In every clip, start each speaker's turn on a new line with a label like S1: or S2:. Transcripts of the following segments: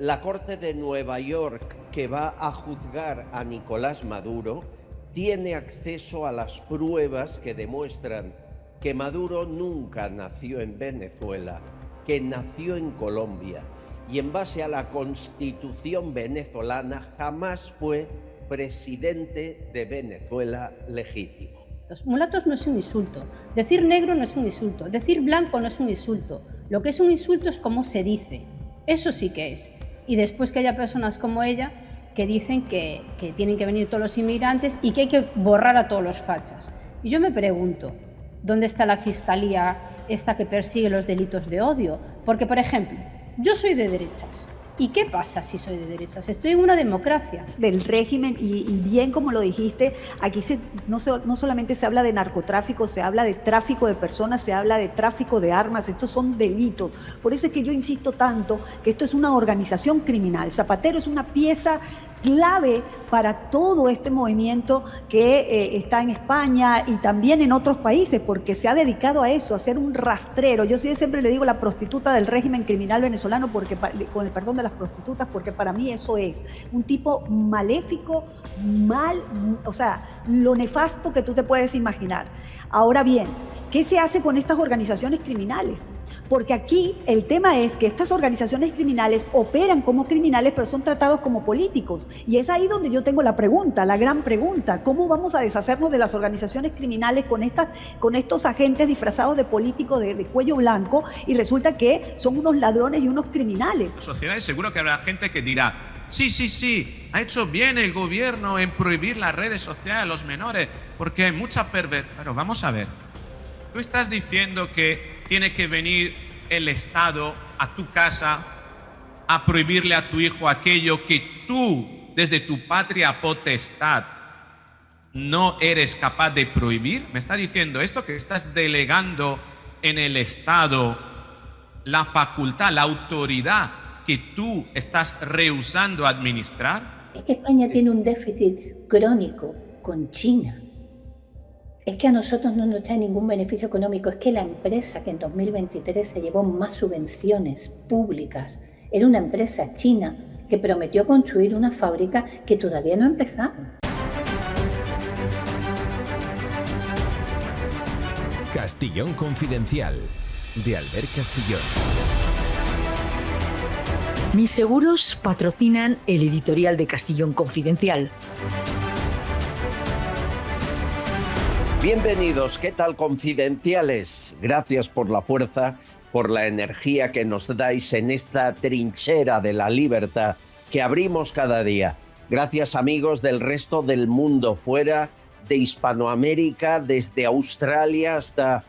S1: La Corte de Nueva York, que va a juzgar a Nicolás Maduro, tiene acceso a las pruebas que demuestran que Maduro nunca nació en Venezuela, que nació en Colombia y en base a la Constitución venezolana jamás fue presidente de Venezuela legítimo.
S2: Los mulatos no es un insulto, decir negro no es un insulto, decir blanco no es un insulto. Lo que es un insulto es cómo se dice, eso sí que es. Y después que haya personas como ella que dicen que tienen que venir todos los inmigrantes y que hay que borrar a todos los fachas. Y yo me pregunto, ¿dónde está la fiscalía esta que persigue los delitos de odio? Porque, por ejemplo, yo soy de derechas. ¿Y qué pasa si soy de derechas? Estoy en una democracia.
S3: Del régimen y bien como lo dijiste, aquí no solamente se habla de narcotráfico, se habla de tráfico de personas, se habla de tráfico de armas, estos son delitos. Por eso es que yo insisto tanto que esto es una organización criminal. Zapatero es una pieza clave para todo este movimiento que está en España y también en otros países, porque se ha dedicado a eso, a ser un rastrero. Yo siempre le digo la prostituta del régimen criminal venezolano, porque, con el perdón de las prostitutas, porque para mí eso es un tipo maléfico, o sea, lo nefasto que tú te puedes imaginar. Ahora bien, ¿qué se hace con estas organizaciones criminales? Porque aquí el tema es que estas organizaciones criminales operan como criminales, pero son tratados como políticos. Y es ahí donde yo tengo la pregunta, la gran pregunta. ¿Cómo vamos a deshacernos de las organizaciones criminales con estos agentes disfrazados de políticos de cuello blanco y resulta que son unos ladrones y unos criminales?
S4: Sociedades, seguro que habrá gente que dirá, sí, ha hecho bien el gobierno en prohibir las redes sociales a los menores, porque hay mucha perversión. Pero vamos a ver, tú estás diciendo que tiene que venir el Estado a tu casa a prohibirle a tu hijo aquello que tú, desde tu patria potestad, no eres capaz de prohibir. ¿Me está diciendo esto, que estás delegando en el Estado la facultad, la autoridad que tú estás rehusando administrar?
S5: Es que España tiene un déficit crónico con China. Es que a nosotros no nos trae ningún beneficio económico. Es que la empresa que en 2023 se llevó más subvenciones públicas era una empresa china que prometió construir una fábrica que todavía no ha empezado.
S6: Castillón Confidencial, de Albert Castillón.
S7: Mis seguros patrocinan el editorial de Castillón Confidencial.
S1: Bienvenidos, ¿qué tal, confidenciales? Gracias por la fuerza, por la energía que nos dais en esta trinchera de la libertad que abrimos cada día. Gracias, amigos del resto del mundo, fuera de Hispanoamérica, desde Australia hasta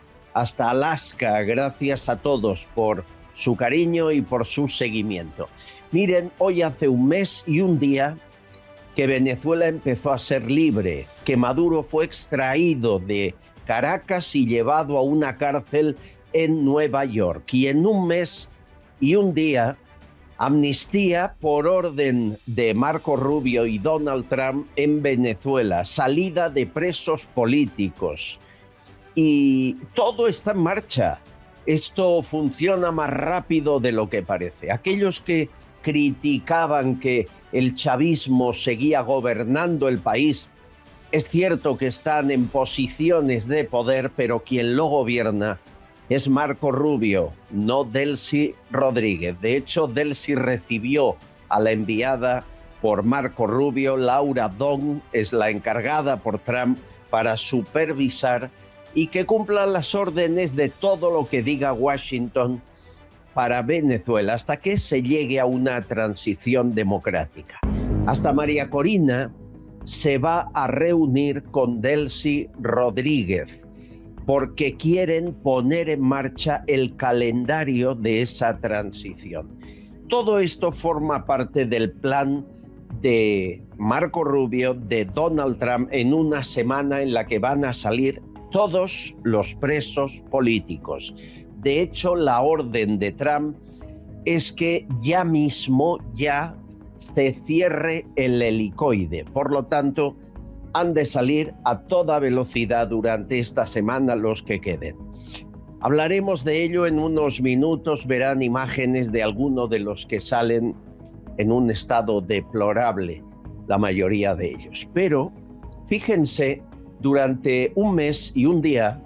S1: Alaska. Gracias a todos por su cariño y por su seguimiento. Miren, hoy hace un mes y un día que Venezuela empezó a ser libre, que Maduro fue extraído de Caracas y llevado a una cárcel en Nueva York. Y en un mes y un día, amnistía por orden de Marco Rubio y Donald Trump en Venezuela, salida de presos políticos. Y todo está en marcha. Esto funciona más rápido de lo que parece. Aquellos que criticaban que el chavismo seguía gobernando el país, es cierto que están en posiciones de poder, pero quien lo gobierna es Marco Rubio, no Delcy Rodríguez. De hecho, Delcy recibió a la enviada por Marco Rubio. Laura Dong es la encargada por Trump para supervisar y que cumplan las órdenes de todo lo que diga Washington para Venezuela hasta que se llegue a una transición democrática. Hasta María Corina se va a reunir con Delcy Rodríguez porque quieren poner en marcha el calendario de esa transición. Todo esto forma parte del plan de Marco Rubio, de Donald Trump, en una semana en la que van a salir todos los presos políticos. De hecho, la orden de Trump es que ya mismo se cierre el helicoide. Por lo tanto, han de salir a toda velocidad durante esta semana los que queden. Hablaremos de ello en unos minutos. Verán imágenes de algunos de los que salen en un estado deplorable, la mayoría de ellos. Pero fíjense, durante un mes y un día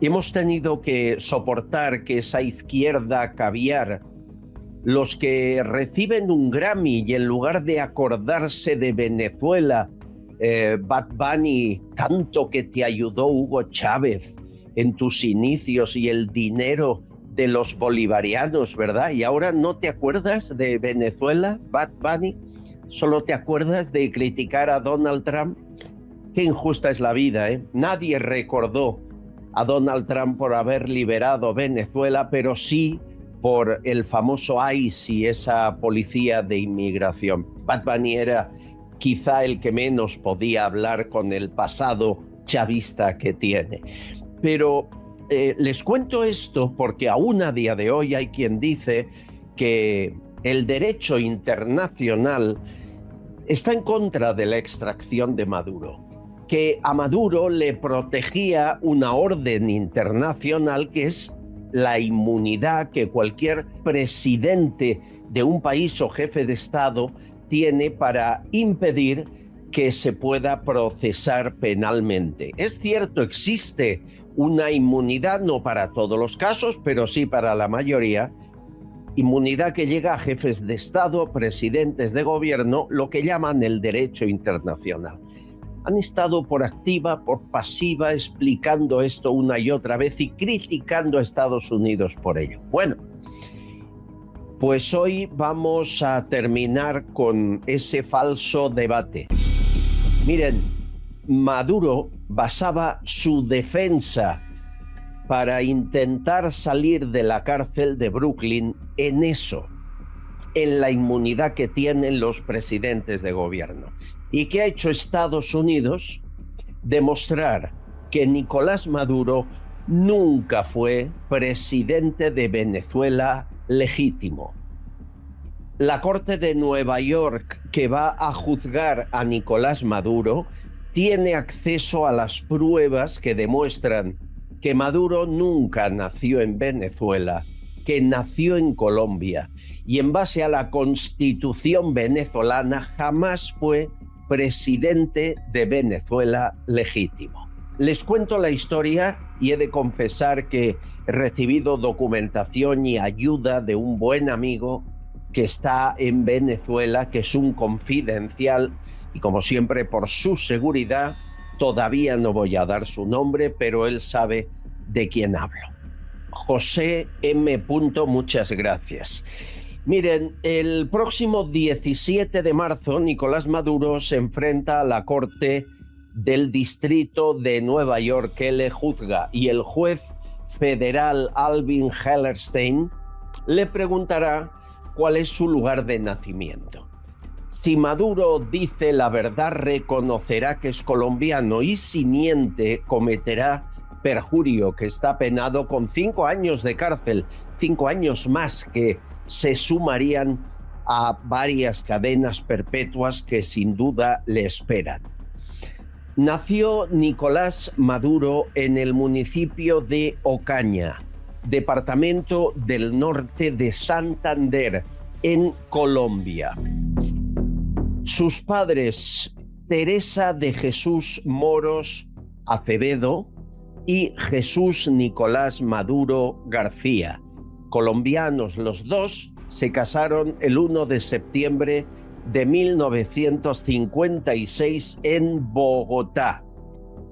S1: hemos tenido que soportar que esa izquierda caviar, los que reciben un Grammy y en lugar de acordarse de Venezuela, Bad Bunny, tanto que te ayudó Hugo Chávez en tus inicios y el dinero de los bolivarianos, ¿verdad? Y ahora no te acuerdas de Venezuela, Bad Bunny, solo te acuerdas de criticar a Donald Trump. Qué injusta es la vida, ¿eh? Nadie recordó a Donald Trump por haber liberado Venezuela, pero sí por el famoso ICE y esa policía de inmigración. Bad Bunny era quizá el que menos podía hablar con el pasado chavista que tiene. Pero les cuento esto porque aún a día de hoy hay quien dice que el derecho internacional está en contra de la extracción de Maduro, que a Maduro le protegía una orden internacional que es la inmunidad que cualquier presidente de un país o jefe de Estado tiene para impedir que se pueda procesar penalmente. Es cierto, existe una inmunidad, no para todos los casos, pero sí para la mayoría, inmunidad que llega a jefes de Estado, presidentes de gobierno, lo que llaman el derecho internacional. Han estado por activa, por pasiva, explicando esto una y otra vez y criticando a Estados Unidos por ello. Bueno, pues hoy vamos a terminar con ese falso debate. Miren, Maduro basaba su defensa para intentar salir de la cárcel de Brooklyn en eso, en la inmunidad que tienen los presidentes de gobierno. ¿Y qué ha hecho Estados Unidos? Demostrar que Nicolás Maduro nunca fue presidente de Venezuela legítimo. La Corte de Nueva York, que va a juzgar a Nicolás Maduro, tiene acceso a las pruebas que demuestran que Maduro nunca nació en Venezuela, que nació en Colombia y en base a la Constitución venezolana jamás fue presidente de Venezuela legítimo. Les cuento la historia y he de confesar que he recibido documentación y ayuda de un buen amigo que está en Venezuela, que es un confidencial y como siempre por su seguridad todavía no voy a dar su nombre, pero él sabe de quién hablo. José M. Muchas gracias. Miren, el próximo 17 de marzo Nicolás Maduro se enfrenta a la Corte del Distrito de Nueva York que le juzga y el juez federal Alvin Hellerstein le preguntará cuál es su lugar de nacimiento. Si Maduro dice la verdad, reconocerá que es colombiano y si miente, cometerá perjurio, que está penado con 5 años de cárcel, 5 años más que se sumarían a varias cadenas perpetuas que sin duda le esperan. Nació Nicolás Maduro en el municipio de Ocaña, departamento del norte de Santander, en Colombia. Sus padres, Teresa de Jesús Moros Acevedo y Jesús Nicolás Maduro García, colombianos los dos, se casaron el 1 de septiembre de 1956 en Bogotá.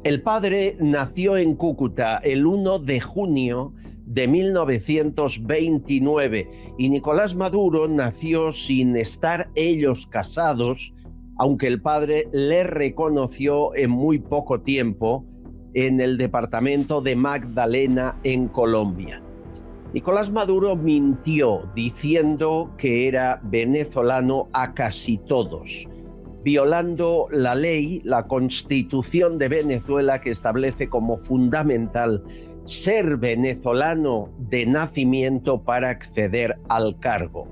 S1: El padre nació en Cúcuta el 1 de junio de 1929 y Nicolás Maduro nació sin estar ellos casados, aunque el padre le reconoció en muy poco tiempo en el departamento de Magdalena en Colombia. Nicolás Maduro mintió diciendo que era venezolano a casi todos, violando la ley, la Constitución de Venezuela, que establece como fundamental ser venezolano de nacimiento para acceder al cargo.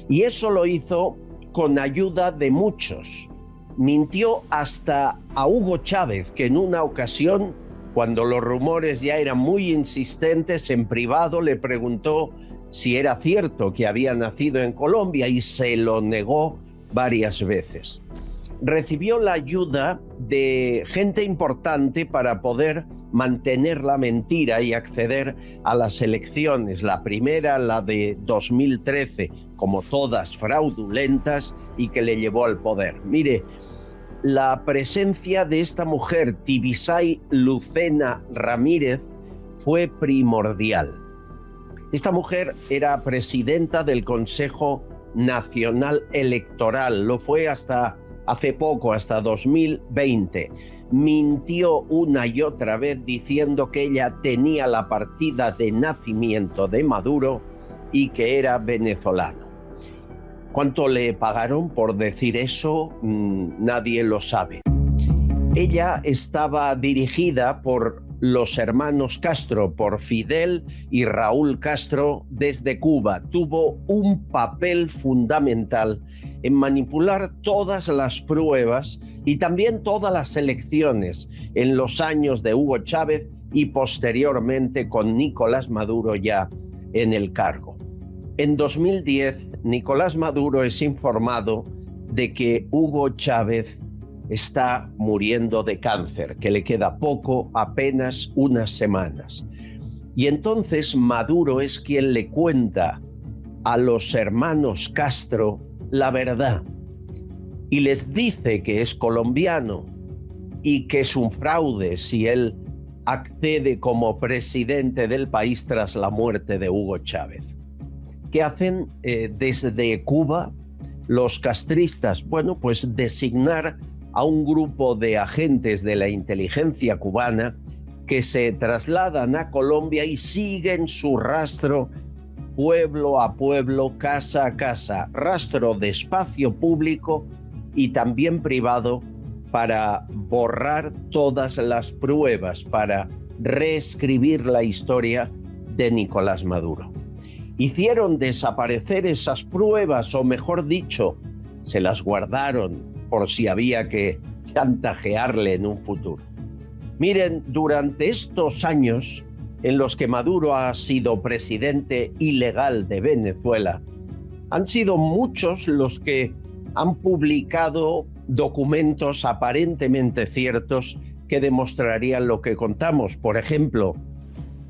S1: Y eso lo hizo con ayuda de muchos. Mintió hasta a Hugo Chávez, que en una ocasión, cuando los rumores ya eran muy insistentes, en privado le preguntó si era cierto que había nacido en Colombia y se lo negó varias veces. Recibió la ayuda de gente importante para poder mantener la mentira y acceder a las elecciones. La primera, la de 2013, como todas fraudulentas, y que le llevó al poder. Mire, la presencia de esta mujer, Tibisay Lucena Ramírez, fue primordial. Esta mujer era presidenta del Consejo Nacional Electoral, lo fue hasta hace poco, hasta 2020. Mintió una y otra vez diciendo que ella tenía la partida de nacimiento de Maduro y que era venezolano. ¿Cuánto le pagaron por decir eso? Nadie lo sabe. Ella estaba dirigida por los hermanos Castro, por Fidel y Raúl Castro desde Cuba. Tuvo un papel fundamental en manipular todas las pruebas y también todas las elecciones en los años de Hugo Chávez y posteriormente con Nicolás Maduro ya en el cargo. En 2010, Nicolás Maduro es informado de que Hugo Chávez está muriendo de cáncer, que le queda poco, apenas unas semanas. Y entonces Maduro es quien le cuenta a los hermanos Castro la verdad y les dice que es colombiano y que es un fraude si él accede como presidente del país tras la muerte de Hugo Chávez. ¿Qué hacen desde Cuba los castristas? Bueno, pues designar a un grupo de agentes de la inteligencia cubana que se trasladan a Colombia y siguen su rastro pueblo a pueblo, casa a casa, rastro de espacio público y también privado para borrar todas las pruebas, para reescribir la historia de Nicolás Maduro. Hicieron desaparecer esas pruebas, o mejor dicho, se las guardaron por si había que chantajearle en un futuro. Miren, durante estos años en los que Maduro ha sido presidente ilegal de Venezuela, han sido muchos los que han publicado documentos aparentemente ciertos que demostrarían lo que contamos. Por ejemplo,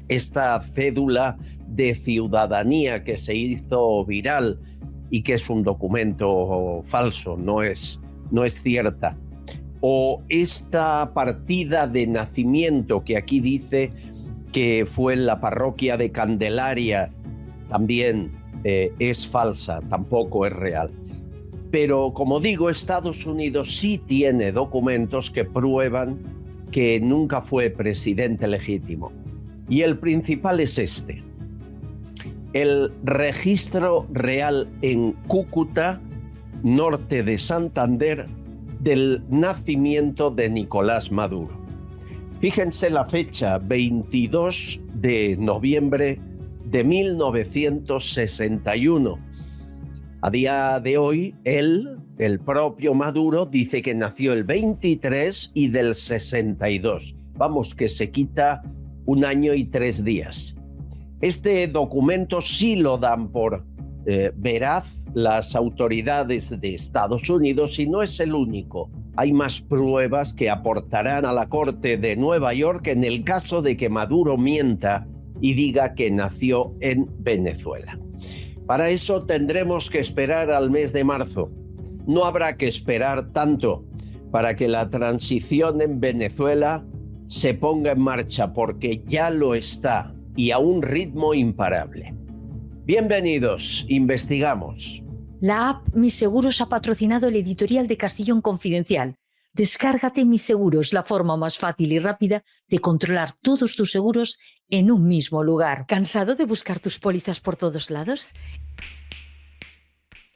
S1: esta cédula de ciudadanía que se hizo viral y que es un documento falso, no es cierta. O esta partida de nacimiento que aquí dice que fue en la parroquia de Candelaria, también es falsa, tampoco es real. Pero como digo, Estados Unidos sí tiene documentos que prueban que nunca fue presidente legítimo. Y el principal es este: el registro real en Cúcuta, norte de Santander, del nacimiento de Nicolás Maduro. Fíjense la fecha, 22 de noviembre de 1961. A día de hoy, él, el propio Maduro, dice que nació el 23 y del 62. Vamos, que se quita 1 año y 3 días. Este documento sí lo dan por veraz las autoridades de Estados Unidos y no es el único. Hay más pruebas que aportarán a la Corte de Nueva York en el caso de que Maduro mienta y diga que nació en Venezuela. Para eso tendremos que esperar al mes de marzo. No habrá que esperar tanto para que la transición en Venezuela se ponga en marcha, porque ya lo está y a un ritmo imparable. Bienvenidos, investigamos.
S7: La app Mis Seguros ha patrocinado el editorial de Castellón Confidencial. Descárgate Mis Seguros, la forma más fácil y rápida de controlar todos tus seguros en un mismo lugar. ¿Cansado de buscar tus pólizas por todos lados?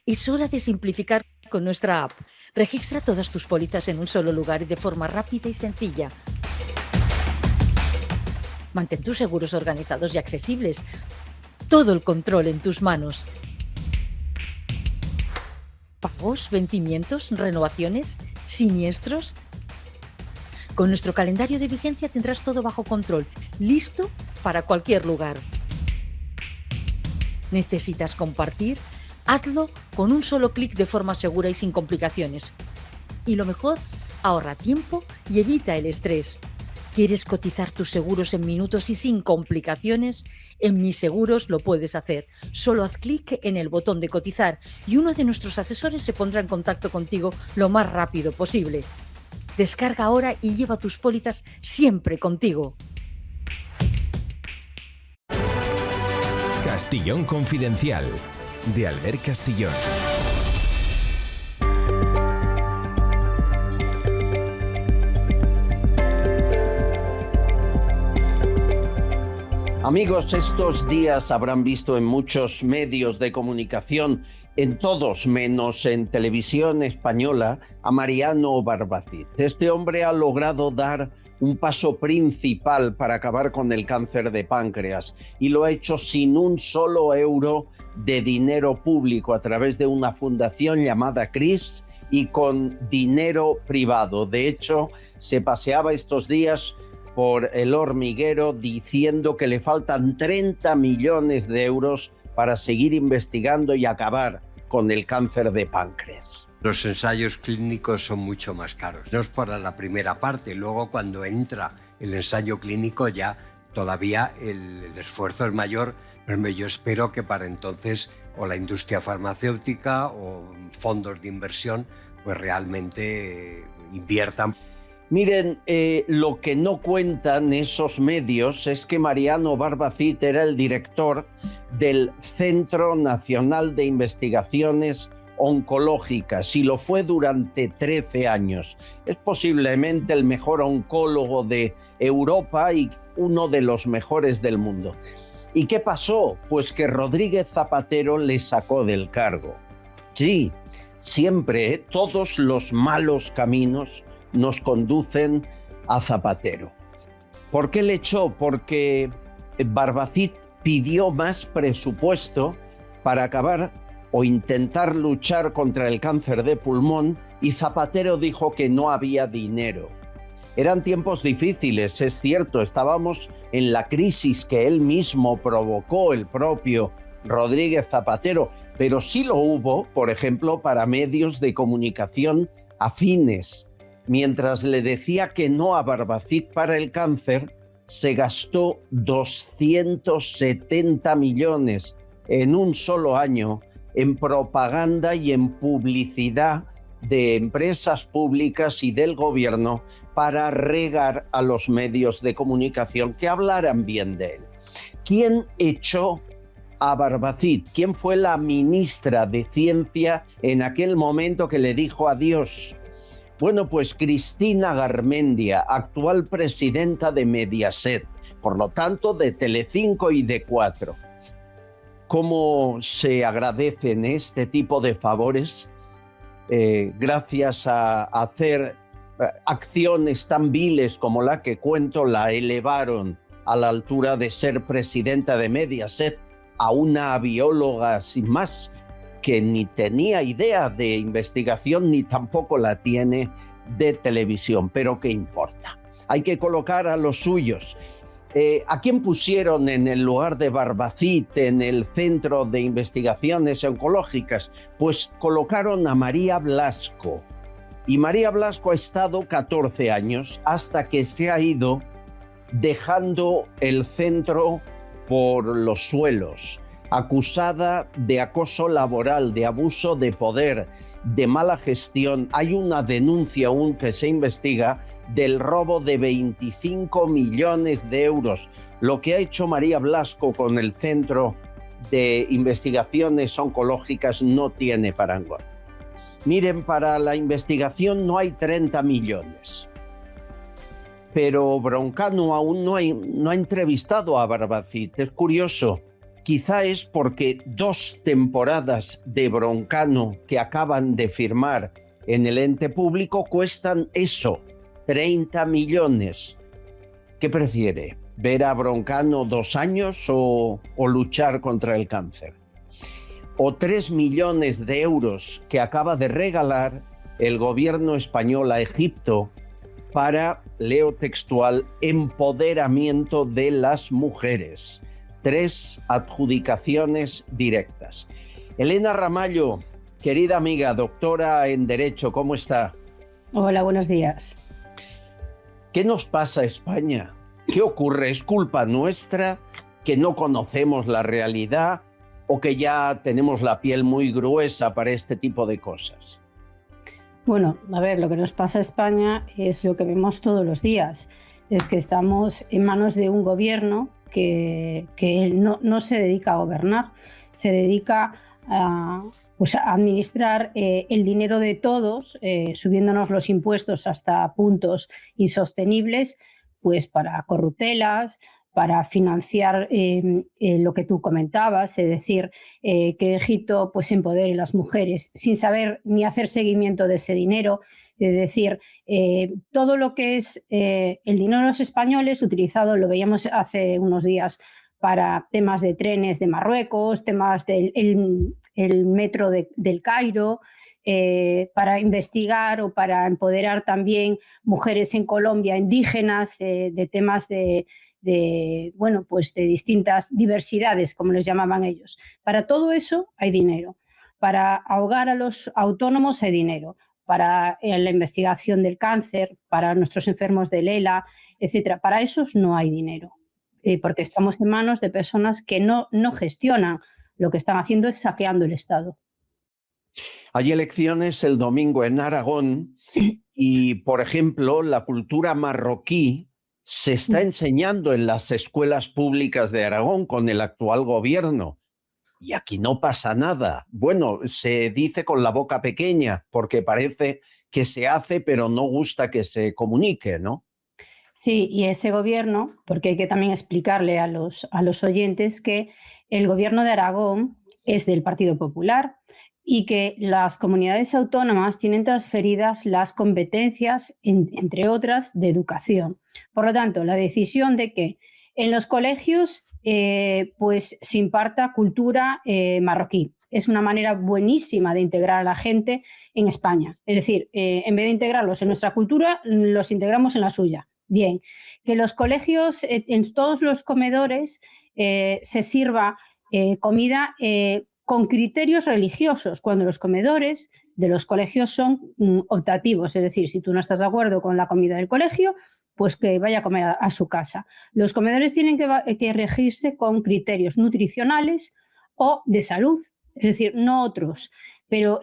S7: Es hora de simplificar con nuestra app. Registra todas tus pólizas en un solo lugar y de forma rápida y sencilla. Mantén tus seguros organizados y accesibles. Todo el control en tus manos. ¿Pagos, vencimientos, renovaciones, siniestros? Con nuestro calendario de vigencia tendrás todo bajo control, listo para cualquier lugar. ¿Necesitas compartir? Hazlo con un solo clic de forma segura y sin complicaciones. Y lo mejor, ahorra tiempo y evita el estrés. ¿Quieres cotizar tus seguros en minutos y sin complicaciones? En Mis Seguros lo puedes hacer. Solo haz clic en el botón de cotizar y uno de nuestros asesores se pondrá en contacto contigo lo más rápido posible. Descarga ahora y lleva tus pólizas siempre contigo.
S6: Castillón Confidencial, de Albert Castillón.
S1: Amigos, estos días habrán visto en muchos medios de comunicación, en todos menos en Televisión Española, a Mariano Barbacid. Este hombre ha logrado dar un paso principal para acabar con el cáncer de páncreas y lo ha hecho sin un solo euro de dinero público a través de una fundación llamada CRIS y con dinero privado. De hecho, se paseaba estos días por El Hormiguero diciendo que le faltan 30 millones de euros para seguir investigando y acabar con el cáncer de páncreas.
S8: Los ensayos clínicos son mucho más caros. No es para la primera parte, luego cuando entra el ensayo clínico ya todavía el esfuerzo es mayor, pero yo espero que para entonces o la industria farmacéutica o fondos de inversión pues realmente inviertan.
S1: Miren, lo que no cuentan esos medios es que Mariano Barbacid era el director del Centro Nacional de Investigaciones Oncológicas y lo fue durante 13 años. Es posiblemente el mejor oncólogo de Europa y uno de los mejores del mundo. ¿Y qué pasó? Pues que Rodríguez Zapatero le sacó del cargo. Sí, siempre, todos los malos caminos nos conducen a Zapatero. ¿Por qué le echó? Porque Barbacid pidió más presupuesto para acabar o intentar luchar contra el cáncer de pulmón y Zapatero dijo que no había dinero. Eran tiempos difíciles, es cierto, estábamos en la crisis que él mismo provocó, el propio Rodríguez Zapatero, pero sí lo hubo, por ejemplo, para medios de comunicación afines. Mientras le decía que no a Barbacid para el cáncer, se gastó 270 millones en un solo año en propaganda y en publicidad de empresas públicas y del gobierno para regar a los medios de comunicación que hablaran bien de él. ¿Quién echó a Barbacid? ¿Quién fue la ministra de Ciencia en aquel momento que le dijo adiós? Bueno, pues Cristina Garmendia, actual presidenta de Mediaset, por lo tanto de Telecinco y de Cuatro. ¿Cómo se agradecen este tipo de favores? Gracias a hacer acciones tan viles como la que cuento, la elevaron a la altura de ser presidenta de Mediaset a una bióloga sin más, que ni tenía idea de investigación ni tampoco la tiene de televisión, pero ¿qué importa? Hay que colocar a los suyos. ¿A quién pusieron en el lugar de Barbacid en el Centro de Investigaciones Oncológicas? Pues colocaron a María Blasco. Y María Blasco ha estado 14 años hasta que se ha ido dejando el centro por los suelos, acusada de acoso laboral, de abuso de poder, de mala gestión. Hay una denuncia aún que se investiga del robo de 25 millones de euros. Lo que ha hecho María Blasco con el Centro de Investigaciones Oncológicas no tiene parangón. Miren, para la investigación no hay 30 millones. Pero Broncano aún no ha entrevistado a Barbacid. Es curioso. Quizá es porque 2 temporadas de Broncano que acaban de firmar en el ente público cuestan eso, 30 millones. ¿Qué prefiere? ¿Ver a Broncano 2 años o luchar contra el cáncer? O 3 millones de euros que acaba de regalar el gobierno español a Egipto para, leo textual, empoderamiento de las mujeres. 3 adjudicaciones directas. Elena Ramallo, querida amiga, doctora en Derecho, ¿cómo está?
S2: Hola, buenos días.
S1: ¿Qué nos pasa a España? ¿Qué ocurre? ¿Es culpa nuestra que no conocemos la realidad o que ya tenemos la piel muy gruesa para este tipo de cosas?
S2: Bueno, a ver, lo que nos pasa a España es lo que vemos todos los días. Es que estamos en manos de un gobierno que no se dedica a gobernar, se dedica a administrar el dinero de todos, subiéndonos los impuestos hasta puntos insostenibles, pues para corruptelas, para financiar lo que tú comentabas, es decir, que Egipto pues empodere a las mujeres sin saber ni hacer seguimiento de ese dinero. Es decir, todo lo que es el dinero de los españoles utilizado, lo veíamos hace unos días, para temas de trenes de Marruecos, temas del el metro del Cairo, para investigar o para empoderar también mujeres en Colombia, indígenas, de temas de distintas diversidades, como les llamaban ellos. Para todo eso hay dinero. Para ahogar a los autónomos hay dinero. Para la investigación del cáncer, para nuestros enfermos del ELA, etcétera. Para esos no hay dinero, porque estamos en manos de personas que no gestionan. Lo que están haciendo es saqueando el Estado.
S1: Hay elecciones el domingo en Aragón y, por ejemplo, la cultura marroquí se está enseñando en las escuelas públicas de Aragón con el actual gobierno. Y aquí no pasa nada. Bueno, se dice con la boca pequeña porque parece que se hace, pero no gusta que se comunique, ¿no?
S2: Sí, y ese gobierno, porque hay que también explicarle a los oyentes que el gobierno de Aragón es del Partido Popular y que las comunidades autónomas tienen transferidas las competencias, entre otras, de educación. Por lo tanto, la decisión de que en los colegios pues se imparta cultura marroquí es una manera buenísima de integrar a la gente en España. Es decir, en vez de integrarlos en nuestra cultura, los integramos en la suya. Bien, que los colegios, en todos los comedores, se sirva comida con criterios religiosos, cuando los comedores de los colegios son optativos. Es decir, si tú no estás de acuerdo con la comida del colegio, pues que vaya a comer a su casa. Los comedores tienen que regirse con criterios nutricionales o de salud, es decir, no otros. Pero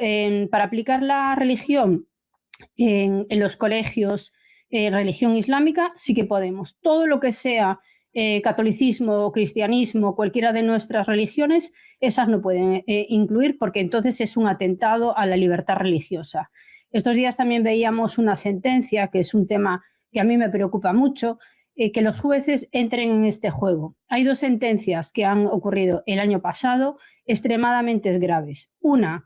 S2: para aplicar la religión en los colegios, religión islámica, sí que podemos. Todo lo que sea catolicismo o cristianismo, cualquiera de nuestras religiones, esas no pueden incluir porque entonces es un atentado a la libertad religiosa. Estos días también veíamos una sentencia, que es un tema que a mí me preocupa mucho, que los jueces entren en este juego. Hay 2 sentencias que han ocurrido el año pasado extremadamente graves. Una,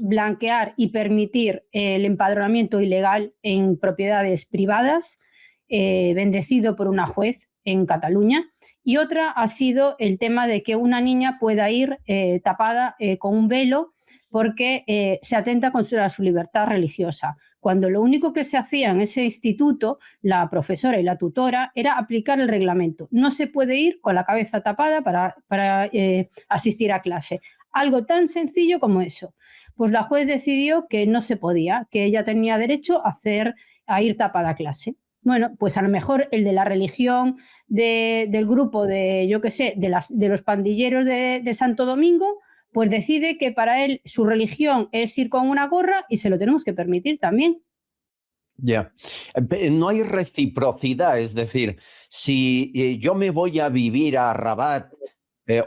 S2: blanquear y permitir el empadronamiento ilegal en propiedades privadas, bendecido por una juez en Cataluña, y otra ha sido el tema de que una niña pueda ir tapada con un velo porque se atenta contra su libertad religiosa, cuando lo único que se hacía en ese instituto, la profesora y la tutora, era aplicar el reglamento. No se puede ir con la cabeza tapada para asistir a clase. Algo tan sencillo como eso. Pues la juez decidió que no se podía, que ella tenía derecho a ir tapada a clase. Bueno, pues a lo mejor el de la religión del grupo de los pandilleros de Santo Domingo, pues decide que para él su religión es ir con una gorra y se lo tenemos que permitir también.
S1: Ya. No hay reciprocidad, es decir, si yo me voy a vivir a Rabat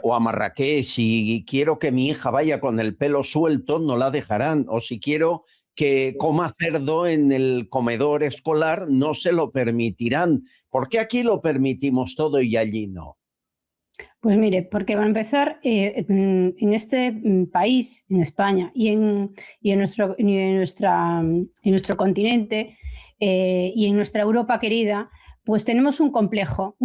S1: o a Marrakech y quiero que mi hija vaya con el pelo suelto, no la dejarán. O si quiero que coma cerdo en el comedor escolar, no se lo permitirán. ¿Por qué aquí lo permitimos todo y allí no?
S2: Pues mire, porque va a empezar en este país, en España y en nuestro continente y en nuestra Europa querida, pues tenemos un complejo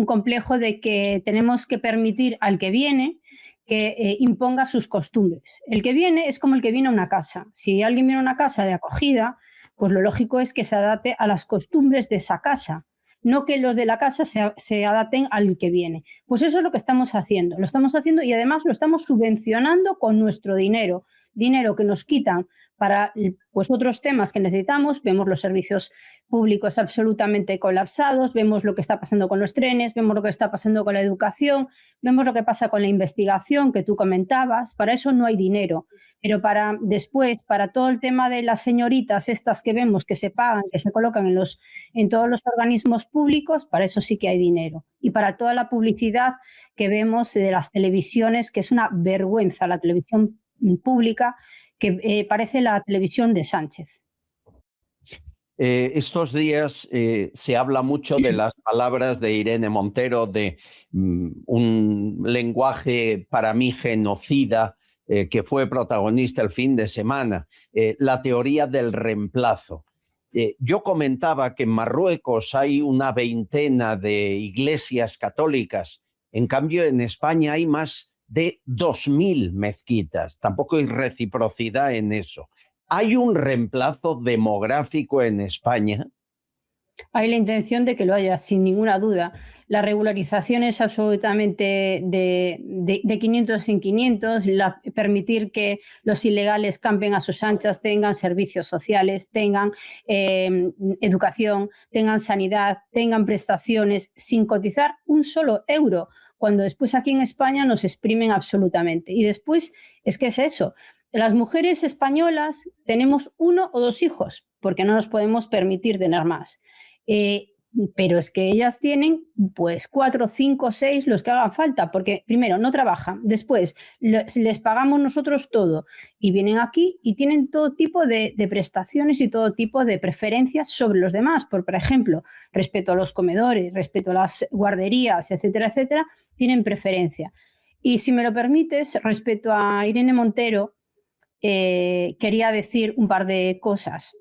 S2: de que tenemos que permitir al que viene que imponga sus costumbres. El que viene es como el que viene a una casa. Si alguien viene a una casa de acogida, pues lo lógico es que se adapte a las costumbres de esa casa. no que los de la casa se adapten al que viene. Pues eso es lo que estamos haciendo. Lo estamos haciendo y además lo estamos subvencionando con nuestro dinero que nos quitan para pues, otros temas que necesitamos. Vemos los servicios públicos absolutamente colapsados, vemos lo que está pasando con los trenes, vemos lo que está pasando con la educación, vemos lo que pasa con la investigación que tú comentabas. Para eso no hay dinero, pero para después, para todo el tema de las señoritas estas que vemos que se pagan, que se colocan en todos los organismos públicos, para eso sí que hay dinero. Y para toda la publicidad que vemos de las televisiones, que es una vergüenza la televisión pública, que parece la televisión de Sánchez.
S1: Estos días se habla mucho de las palabras de Irene Montero, de un lenguaje para mí genocida que fue protagonista el fin de semana, la teoría del reemplazo. Yo comentaba que en Marruecos hay una veintena de iglesias católicas, en cambio en España hay más de 2.000 mezquitas. Tampoco hay reciprocidad en eso. ¿Hay un reemplazo demográfico en España?
S2: Hay la intención de que lo haya, sin ninguna duda. La regularización es absolutamente de 500 en 500, permitir que los ilegales campen a sus anchas, tengan servicios sociales, tengan educación, tengan sanidad, tengan prestaciones, sin cotizar un solo euro, cuando después aquí en España nos exprimen absolutamente. Y después es que es eso. Las mujeres españolas tenemos 1 o 2 hijos, porque no nos podemos permitir tener más. Pero es que ellas tienen pues 4, 5, 6, los que hagan falta, porque primero no trabajan, después les pagamos nosotros todo y vienen aquí y tienen todo tipo de prestaciones y todo tipo de preferencias sobre los demás. Por ejemplo, respecto a los comedores, respecto a las guarderías, etcétera, etcétera, tienen preferencia. Y si me lo permites, respecto a Irene Montero, quería decir un par de cosas.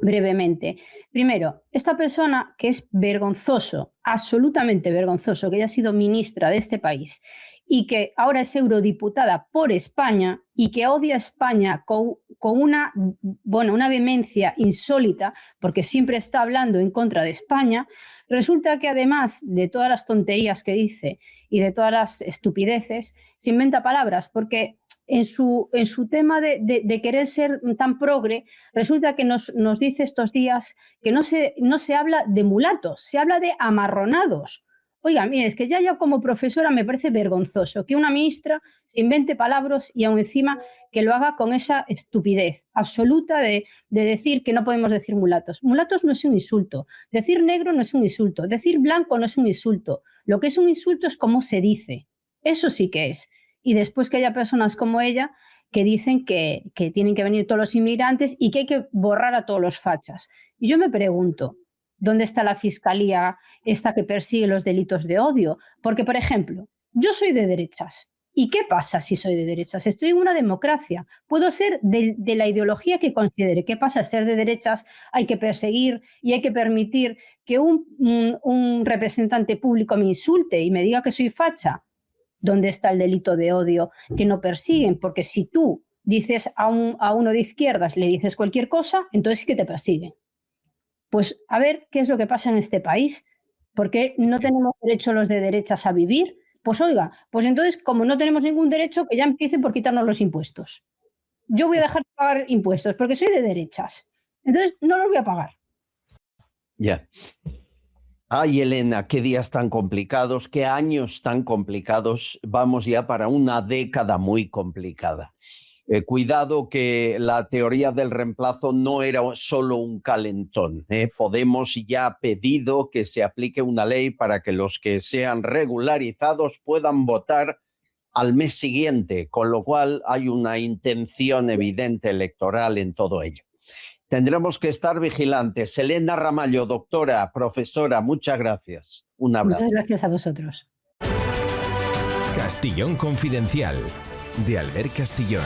S2: Brevemente. Primero, esta persona que es vergonzoso, absolutamente vergonzoso, que haya sido ministra de este país y que ahora es eurodiputada por España y que odia a España con una vehemencia insólita, porque siempre está hablando en contra de España, resulta que además de todas las tonterías que dice y de todas las estupideces, se inventa palabras, porque en su tema de querer ser tan progre, resulta que nos dice estos días que no se habla de mulatos, se habla de amarronados. Oiga, mire, es que ya como profesora me parece vergonzoso que una ministra se invente palabras y aún encima que lo haga con esa estupidez absoluta de decir que no podemos decir mulatos. Mulatos no es un insulto, decir negro no es un insulto, decir blanco no es un insulto. Lo que es un insulto es cómo se dice, eso sí que es. Y después que haya personas como ella que dicen que tienen que venir todos los inmigrantes y que hay que borrar a todos los fachas. Y yo me pregunto, ¿dónde está la fiscalía esta que persigue los delitos de odio? Porque, por ejemplo, yo soy de derechas. ¿Y qué pasa si soy de derechas? Estoy en una democracia. Puedo ser de la ideología que considere. ¿Qué pasa? Ser de derechas hay que perseguir y hay que permitir que un representante público me insulte y me diga que soy facha. ¿Dónde está el delito de odio que no persiguen? Porque si tú dices a uno de izquierdas, le dices cualquier cosa, entonces sí que te persiguen. Pues a ver qué es lo que pasa en este país. ¿Por qué no tenemos derecho los de derechas a vivir? Pues oiga, pues entonces como no tenemos ningún derecho, que ya empiecen por quitarnos los impuestos. Yo voy a dejar de pagar impuestos porque soy de derechas. Entonces no los voy a pagar.
S1: Ya. Ay, Elena, qué días tan complicados, qué años tan complicados. Vamos ya para una década muy complicada. Cuidado que la teoría del reemplazo no era solo un calentón. Podemos ya ha pedido que se aplique una ley para que los que sean regularizados puedan votar al mes siguiente, con lo cual hay una intención evidente electoral en todo ello. Tendremos que estar vigilantes. Elena Ramallo, doctora, profesora, muchas gracias. Un abrazo.
S2: Muchas gracias a vosotros.
S6: Castillón Confidencial, de Albert Castillón.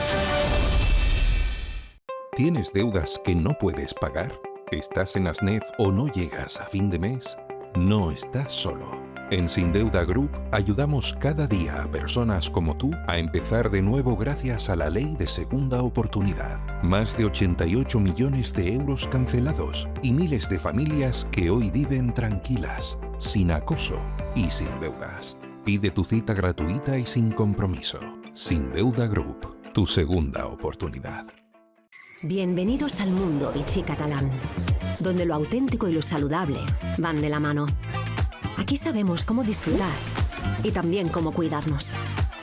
S9: ¿Tienes deudas que no puedes pagar? ¿Estás en ASNEF o no llegas a fin de mes? No estás solo. En Sin Deuda Group ayudamos cada día a personas como tú a empezar de nuevo gracias a la ley de segunda oportunidad. Más de 88 millones de euros cancelados y miles de familias que hoy viven tranquilas, sin acoso y sin deudas. Pide tu cita gratuita y sin compromiso. Sin Deuda Group, tu segunda oportunidad.
S10: Bienvenidos al mundo Vichy catalán, donde lo auténtico y lo saludable van de la mano. Aquí sabemos cómo disfrutar y también cómo cuidarnos.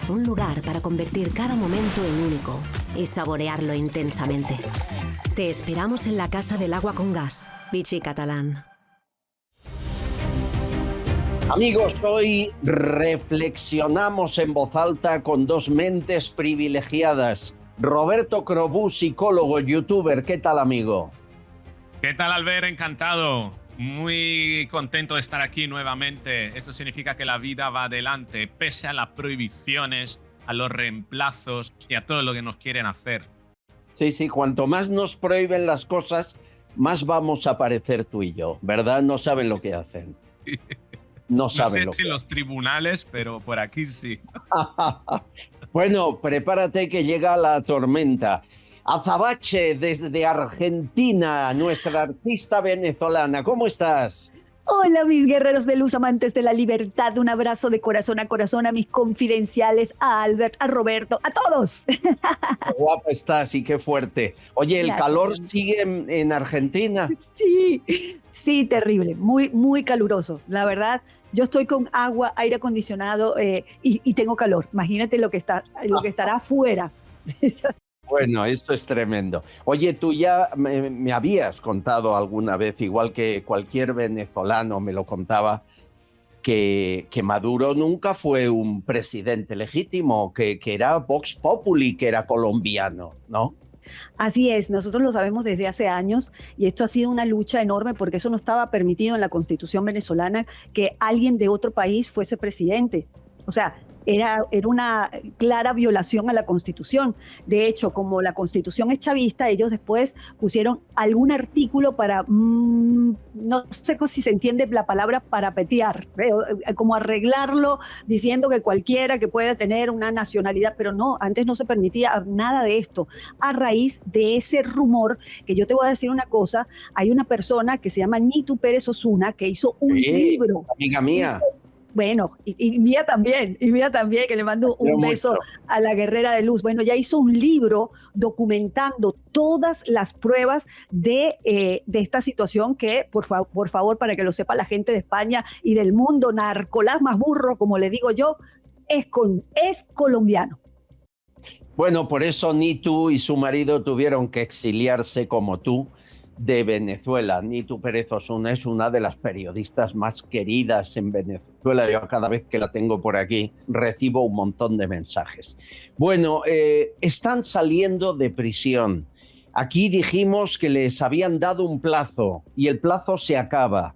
S10: Un lugar para convertir cada momento en único y saborearlo intensamente. Te esperamos en la Casa del Agua con Gas, Vichy catalán.
S1: Amigos, hoy reflexionamos en voz alta con dos mentes privilegiadas. Roberto Crobú, psicólogo, youtuber. ¿Qué tal, amigo?
S4: ¿Qué tal, Albert? Encantado. Muy contento de estar aquí nuevamente. Eso significa que la vida va adelante, pese a las prohibiciones, a los reemplazos y a todo lo que nos quieren hacer.
S1: Sí, cuanto más nos prohíben las cosas, más vamos a parecer tú y yo, ¿verdad? No saben lo que hacen. No saben lo que hacen.
S4: En los tribunales, pero por aquí sí.
S1: Bueno, prepárate que llega la tormenta. Azabache desde Argentina, nuestra artista venezolana. ¿Cómo estás?
S3: Hola, mis guerreros de luz, amantes de la libertad. Un abrazo de corazón a corazón a mis confidenciales, a Albert, a Roberto, a todos.
S1: Qué guapa estás y qué fuerte. Oye, ¿el calor sigue en Argentina?
S3: Sí, terrible, muy caluroso. La verdad, yo estoy con agua, aire acondicionado y tengo calor. Imagínate lo que estará afuera.
S1: Bueno, esto es tremendo. Oye, tú ya me habías contado alguna vez, igual que cualquier venezolano me lo contaba, que Maduro nunca fue un presidente legítimo, que era Vox Populi, que era colombiano, ¿no?
S3: Así es, nosotros lo sabemos desde hace años y esto ha sido una lucha enorme porque eso no estaba permitido en la Constitución venezolana que alguien de otro país fuese presidente. O sea, era una clara violación a la Constitución. De hecho, como la Constitución es chavista, ellos después pusieron algún artículo para, no sé si se entiende la palabra parapetear, como arreglarlo diciendo que cualquiera que pueda tener una nacionalidad, pero no, antes no se permitía nada de esto. A raíz de ese rumor, que yo te voy a decir una cosa, hay una persona que se llama Nitu Pérez Osuna que hizo un libro.
S1: Amiga mía.
S3: Bueno, y mía también, que le mando un beso a la guerrera de luz. Bueno, ya hizo un libro documentando todas las pruebas de esta situación que, por favor, para que lo sepa la gente de España y del mundo, Narcolás más burro, como le digo yo, es colombiano.
S1: Bueno, por eso Nitu y su marido tuvieron que exiliarse como tú de Venezuela. Nitu Pérez Osuna es una de las periodistas más queridas en Venezuela. Yo cada vez que la tengo por aquí recibo un montón de mensajes. Bueno, están saliendo de prisión. Aquí dijimos que les habían dado un plazo y el plazo se acaba.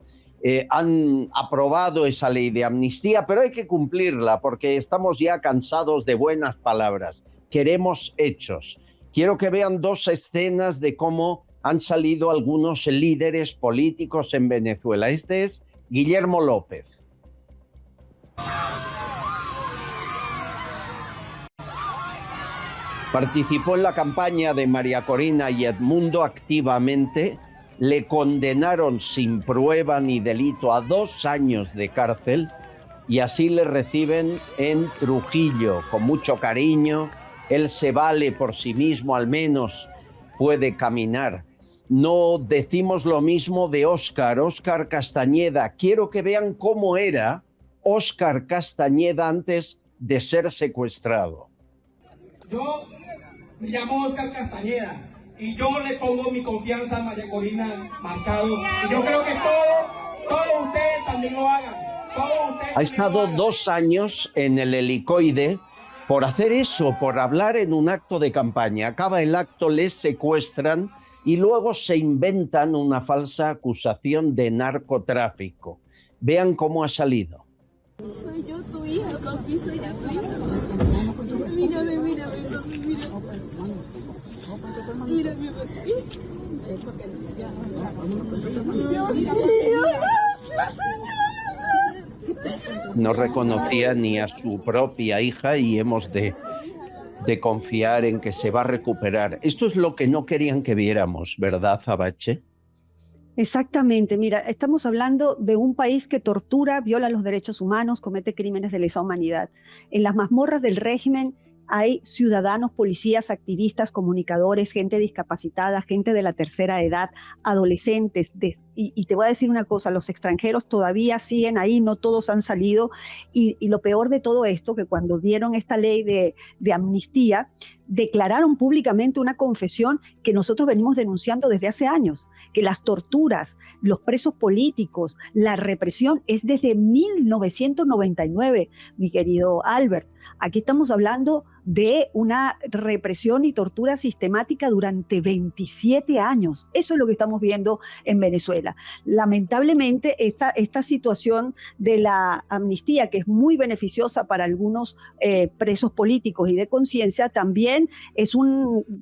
S1: Han aprobado esa ley de amnistía, pero hay que cumplirla porque estamos ya cansados de buenas palabras. Queremos hechos. Quiero que vean dos escenas de cómo han salido algunos líderes políticos en Venezuela. Este es Guillermo López. Participó en la campaña de María Corina y Edmundo activamente. Le condenaron sin prueba ni delito a 2 años de cárcel y así le reciben en Trujillo con mucho cariño. Él se vale por sí mismo, al menos puede caminar. No decimos lo mismo de Óscar Castañeda. Quiero que vean cómo era Óscar Castañeda antes de ser secuestrado.
S11: Yo me llamo Óscar Castañeda y yo le pongo mi confianza a María Corina Machado y yo creo que todos ustedes también lo hagan.
S1: Ha estado 2 años en el helicoide por hacer eso, por hablar en un acto de campaña. Acaba el acto, les secuestran y luego se inventan una falsa acusación de narcotráfico. Vean cómo ha salido.
S12: Soy yo tu hija, papi, soy yo tu hija. Mírame, papi, mírame. Mírame, papi.
S1: No reconocía ni a su propia hija y hemos de confiar en que se va a recuperar. Esto es lo que no querían que viéramos, ¿verdad, Abache?
S3: Exactamente, mira, estamos hablando de un país que tortura, viola los derechos humanos, comete crímenes de lesa humanidad. En las mazmorras del régimen hay ciudadanos, policías, activistas, comunicadores, gente discapacitada, gente de la tercera edad, adolescentes. Y te voy a decir una cosa, los extranjeros todavía siguen ahí, no todos han salido. Y lo peor de todo esto, que cuando dieron esta ley de amnistía, declararon públicamente una confesión que nosotros venimos denunciando desde hace años, que las torturas, los presos políticos, la represión es desde 1999, mi querido Albert. Aquí estamos hablando de una represión y tortura sistemática durante 27 años. Eso es lo que estamos viendo en Venezuela. Lamentablemente, esta situación de la amnistía, que es muy beneficiosa para algunos presos políticos y de conciencia, también es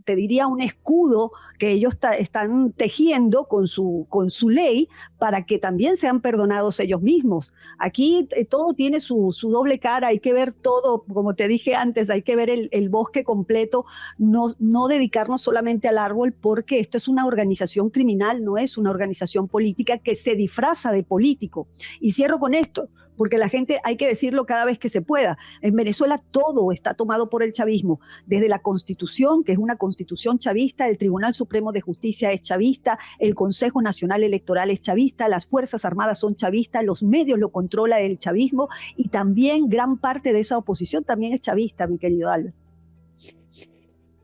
S3: te diría, un escudo que ellos están tejiendo con su ley para que también sean perdonados ellos mismos. Aquí todo tiene su doble cara, hay que ver todo, como te dije antes, hay que ver el bosque completo, no dedicarnos solamente al árbol, porque esto es una organización criminal, no es una organización política que se disfraza de político. Y cierro con esto, porque la gente hay que decirlo cada vez que se pueda. En Venezuela todo está tomado por el chavismo, desde la Constitución, que es una constitución chavista, el Tribunal Supremo de Justicia es chavista, el Consejo Nacional Electoral es chavista, las Fuerzas Armadas son chavistas, los medios lo controla el chavismo y también gran parte de esa oposición también es chavista, mi querido Albert.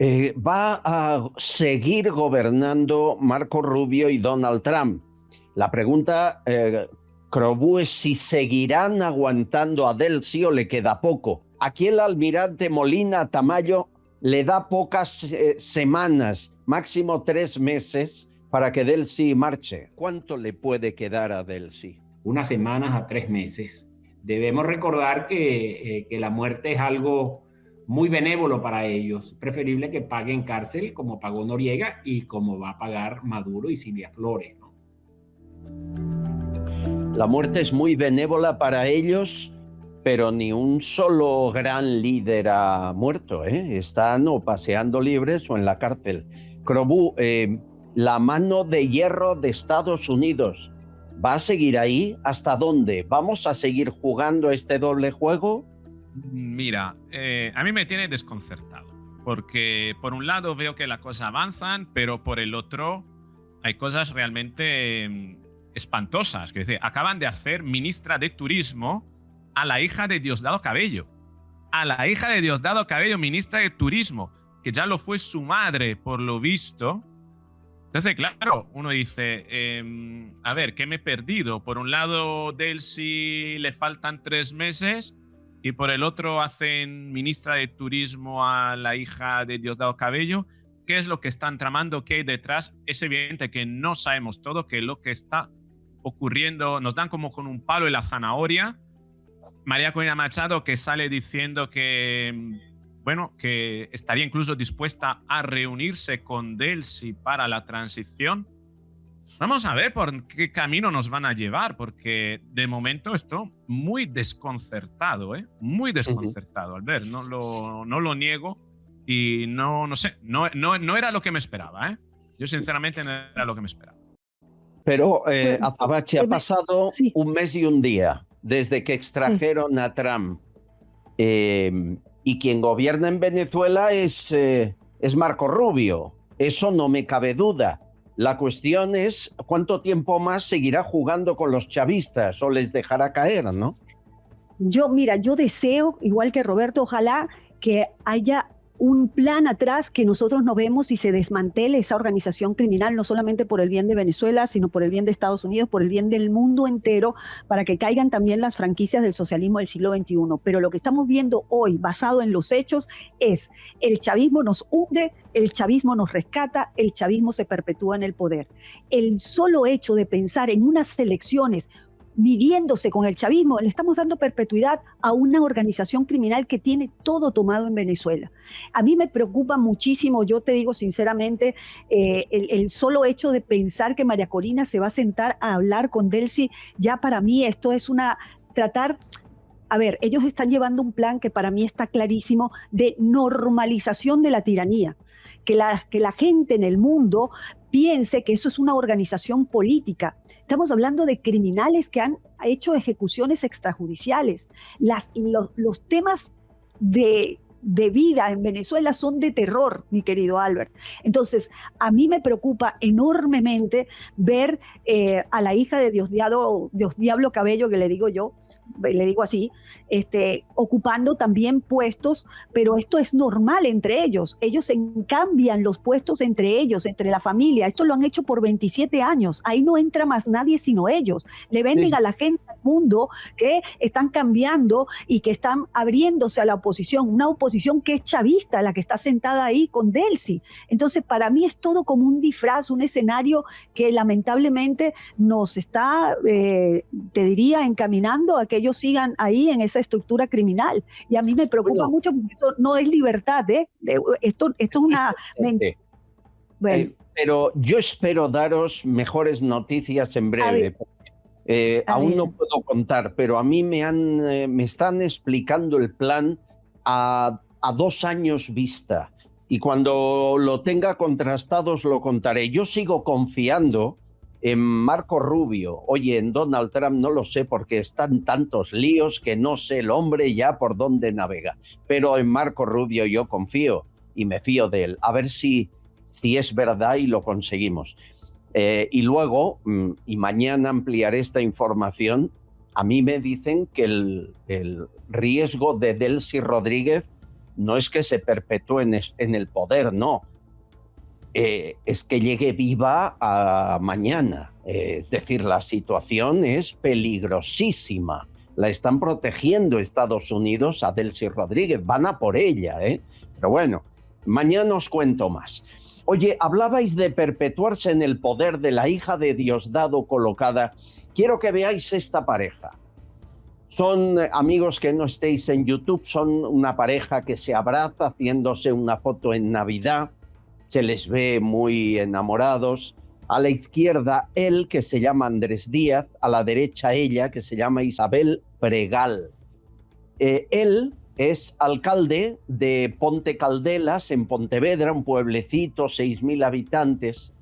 S1: Va a seguir gobernando Marco Rubio y Donald Trump. La pregunta, Crobú, es si seguirán aguantando a Delcy o le queda poco. Aquí el almirante Molina Tamayo le da pocas semanas, máximo 3 meses, para que Delcy marche. ¿Cuánto le puede quedar a Delcy?
S13: Unas semanas a 3 meses. Debemos recordar que la muerte es algo muy benévolo para ellos. Preferible que paguen cárcel como pagó Noriega y como va a pagar Maduro y Silvia Flores, ¿no?
S1: La muerte es muy benévola para ellos, pero ni un solo gran líder ha muerto, ¿eh? Están o paseando libres o en la cárcel. Crobú, la mano de hierro de Estados Unidos, ¿va a seguir ahí? ¿Hasta dónde? ¿Vamos a seguir jugando este doble juego?
S4: Mira, a mí me tiene desconcertado, porque por un lado veo que las cosas avanzan, pero por el otro hay cosas realmente espantosas. Es decir, acaban de hacer ministra de Turismo a la hija de Diosdado Cabello. A la hija de Diosdado Cabello, ministra de Turismo, que ya lo fue su madre, por lo visto. Entonces, claro, uno dice, a ver, ¿qué me he perdido? Por un lado, Delcy le faltan 3 meses y por el otro hacen ministra de Turismo a la hija de Diosdado Cabello. ¿Qué es lo que están tramando? ¿Qué hay detrás? Es evidente que no sabemos todo, que lo que está ocurriendo nos dan como con un palo en la zanahoria. María Corina Machado, que sale diciendo que, bueno, que estaría incluso dispuesta a reunirse con Delcy para la transición. Vamos a ver por qué camino nos van a llevar, porque de momento estoy muy desconcertado, muy desconcertado, Albert, no lo niego y no sé, no era lo que me esperaba, Yo sinceramente no era lo que me esperaba.
S1: Pero Abache, ha pasado un mes y un día desde que extrajeron a Trump y quien gobierna en Venezuela es Marco Rubio, eso no me cabe duda. La cuestión es cuánto tiempo más seguirá jugando con los chavistas o les dejará caer, ¿no?
S3: Yo deseo, igual que Roberto, ojalá que haya un plan atrás, que nosotros no vemos y se desmantele esa organización criminal, no solamente por el bien de Venezuela, sino por el bien de Estados Unidos, por el bien del mundo entero, para que caigan también las franquicias del socialismo del siglo XXI. Pero lo que estamos viendo hoy, basado en los hechos, es el chavismo nos hunde, el chavismo nos rescata, el chavismo se perpetúa en el poder. El solo hecho de pensar en unas elecciones midiéndose con el chavismo, le estamos dando perpetuidad a una organización criminal que tiene todo tomado en Venezuela. A mí me preocupa muchísimo, yo te digo sinceramente, el solo hecho de pensar que María Corina se va a sentar a hablar con Delcy, ya para mí esto es una tratar... A ver, ellos están llevando un plan que para mí está clarísimo de normalización de la tiranía. Que la gente en el mundo piense que eso es una organización política. Estamos hablando de criminales que han hecho ejecuciones extrajudiciales. Los temas de vida en Venezuela son de terror, mi querido Albert. Entonces, a mí me preocupa enormemente ver a la hija de Diosdiablo Cabello, que le digo yo, le digo así, ocupando también puestos, pero esto es normal entre ellos. Ellos cambian los puestos entre ellos, entre la familia. Esto lo han hecho por 27 años. Ahí no entra más nadie sino ellos. Le venden a la gente al mundo que están cambiando y que están abriéndose a la oposición, una oposición que es chavista, la que está sentada ahí con Delcy. Entonces, para mí es todo como un disfraz, un escenario que lamentablemente nos está, te diría, encaminando a que ellos sigan ahí en esa estructura criminal. Y a mí me preocupa mucho porque eso no es libertad, ¿eh? Esto es una...
S1: Bueno. Pero yo espero daros mejores noticias en breve. Aún no puedo contar, pero a mí me están explicando el plan a 2 años vista. Y cuando lo tenga contrastado os lo contaré. Yo sigo confiando en Marco Rubio. Oye, en Donald Trump no lo sé porque están tantos líos que no sé el hombre ya por dónde navega. Pero en Marco Rubio yo confío y me fío de él. A ver si es verdad y lo conseguimos. Y luego, y mañana ampliaré esta información, a mí me dicen que el riesgo de Delcy Rodríguez no es que se perpetúe en el poder, no. Es que llegue viva a mañana. Es decir, la situación es peligrosísima. La están protegiendo Estados Unidos a Delcy Rodríguez. Van a por ella, ¿eh? Pero bueno, mañana os cuento más. Oye, hablabais de perpetuarse en el poder de la hija de Diosdado colocada. Quiero que veáis esta pareja. Son amigos que no estéis en YouTube, son una pareja que se abraza haciéndose una foto en Navidad. Se les ve muy enamorados. A la izquierda, él, que se llama Andrés Díaz. A la derecha, ella, que se llama Isabel Pregal. Él es alcalde de Ponte Caldelas, en Pontevedra, un pueblecito, 6.000 habitantes.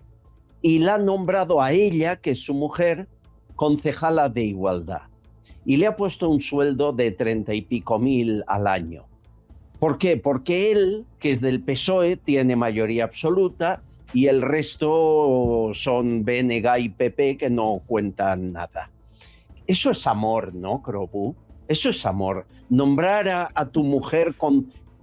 S1: Y la ha nombrado a ella, que es su mujer, concejala de Igualdad. Y le ha puesto un sueldo de 30 y pico mil al año. ¿Por qué? Porque él, que es del PSOE, tiene mayoría absoluta y el resto son BNG y PP que no cuentan nada. Eso es amor, ¿no, Krobu? Eso es amor. Nombrar a tu mujer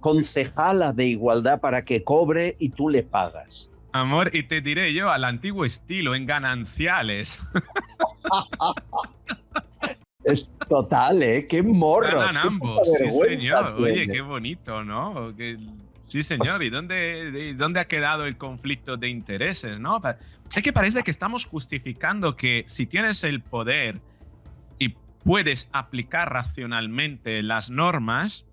S1: concejala de Igualdad para que cobre y tú le pagas.
S4: Amor, y te diré yo, al antiguo estilo, en gananciales.
S1: Es total, ¿eh? ¡Qué morro!
S4: Ganan ambos, sí señor. Oye, qué bonito, ¿no? Sí señor, ¿y dónde ha quedado el conflicto de intereses, no? Es que parece que estamos justificando que si tienes el poder y puedes aplicar racionalmente las normas,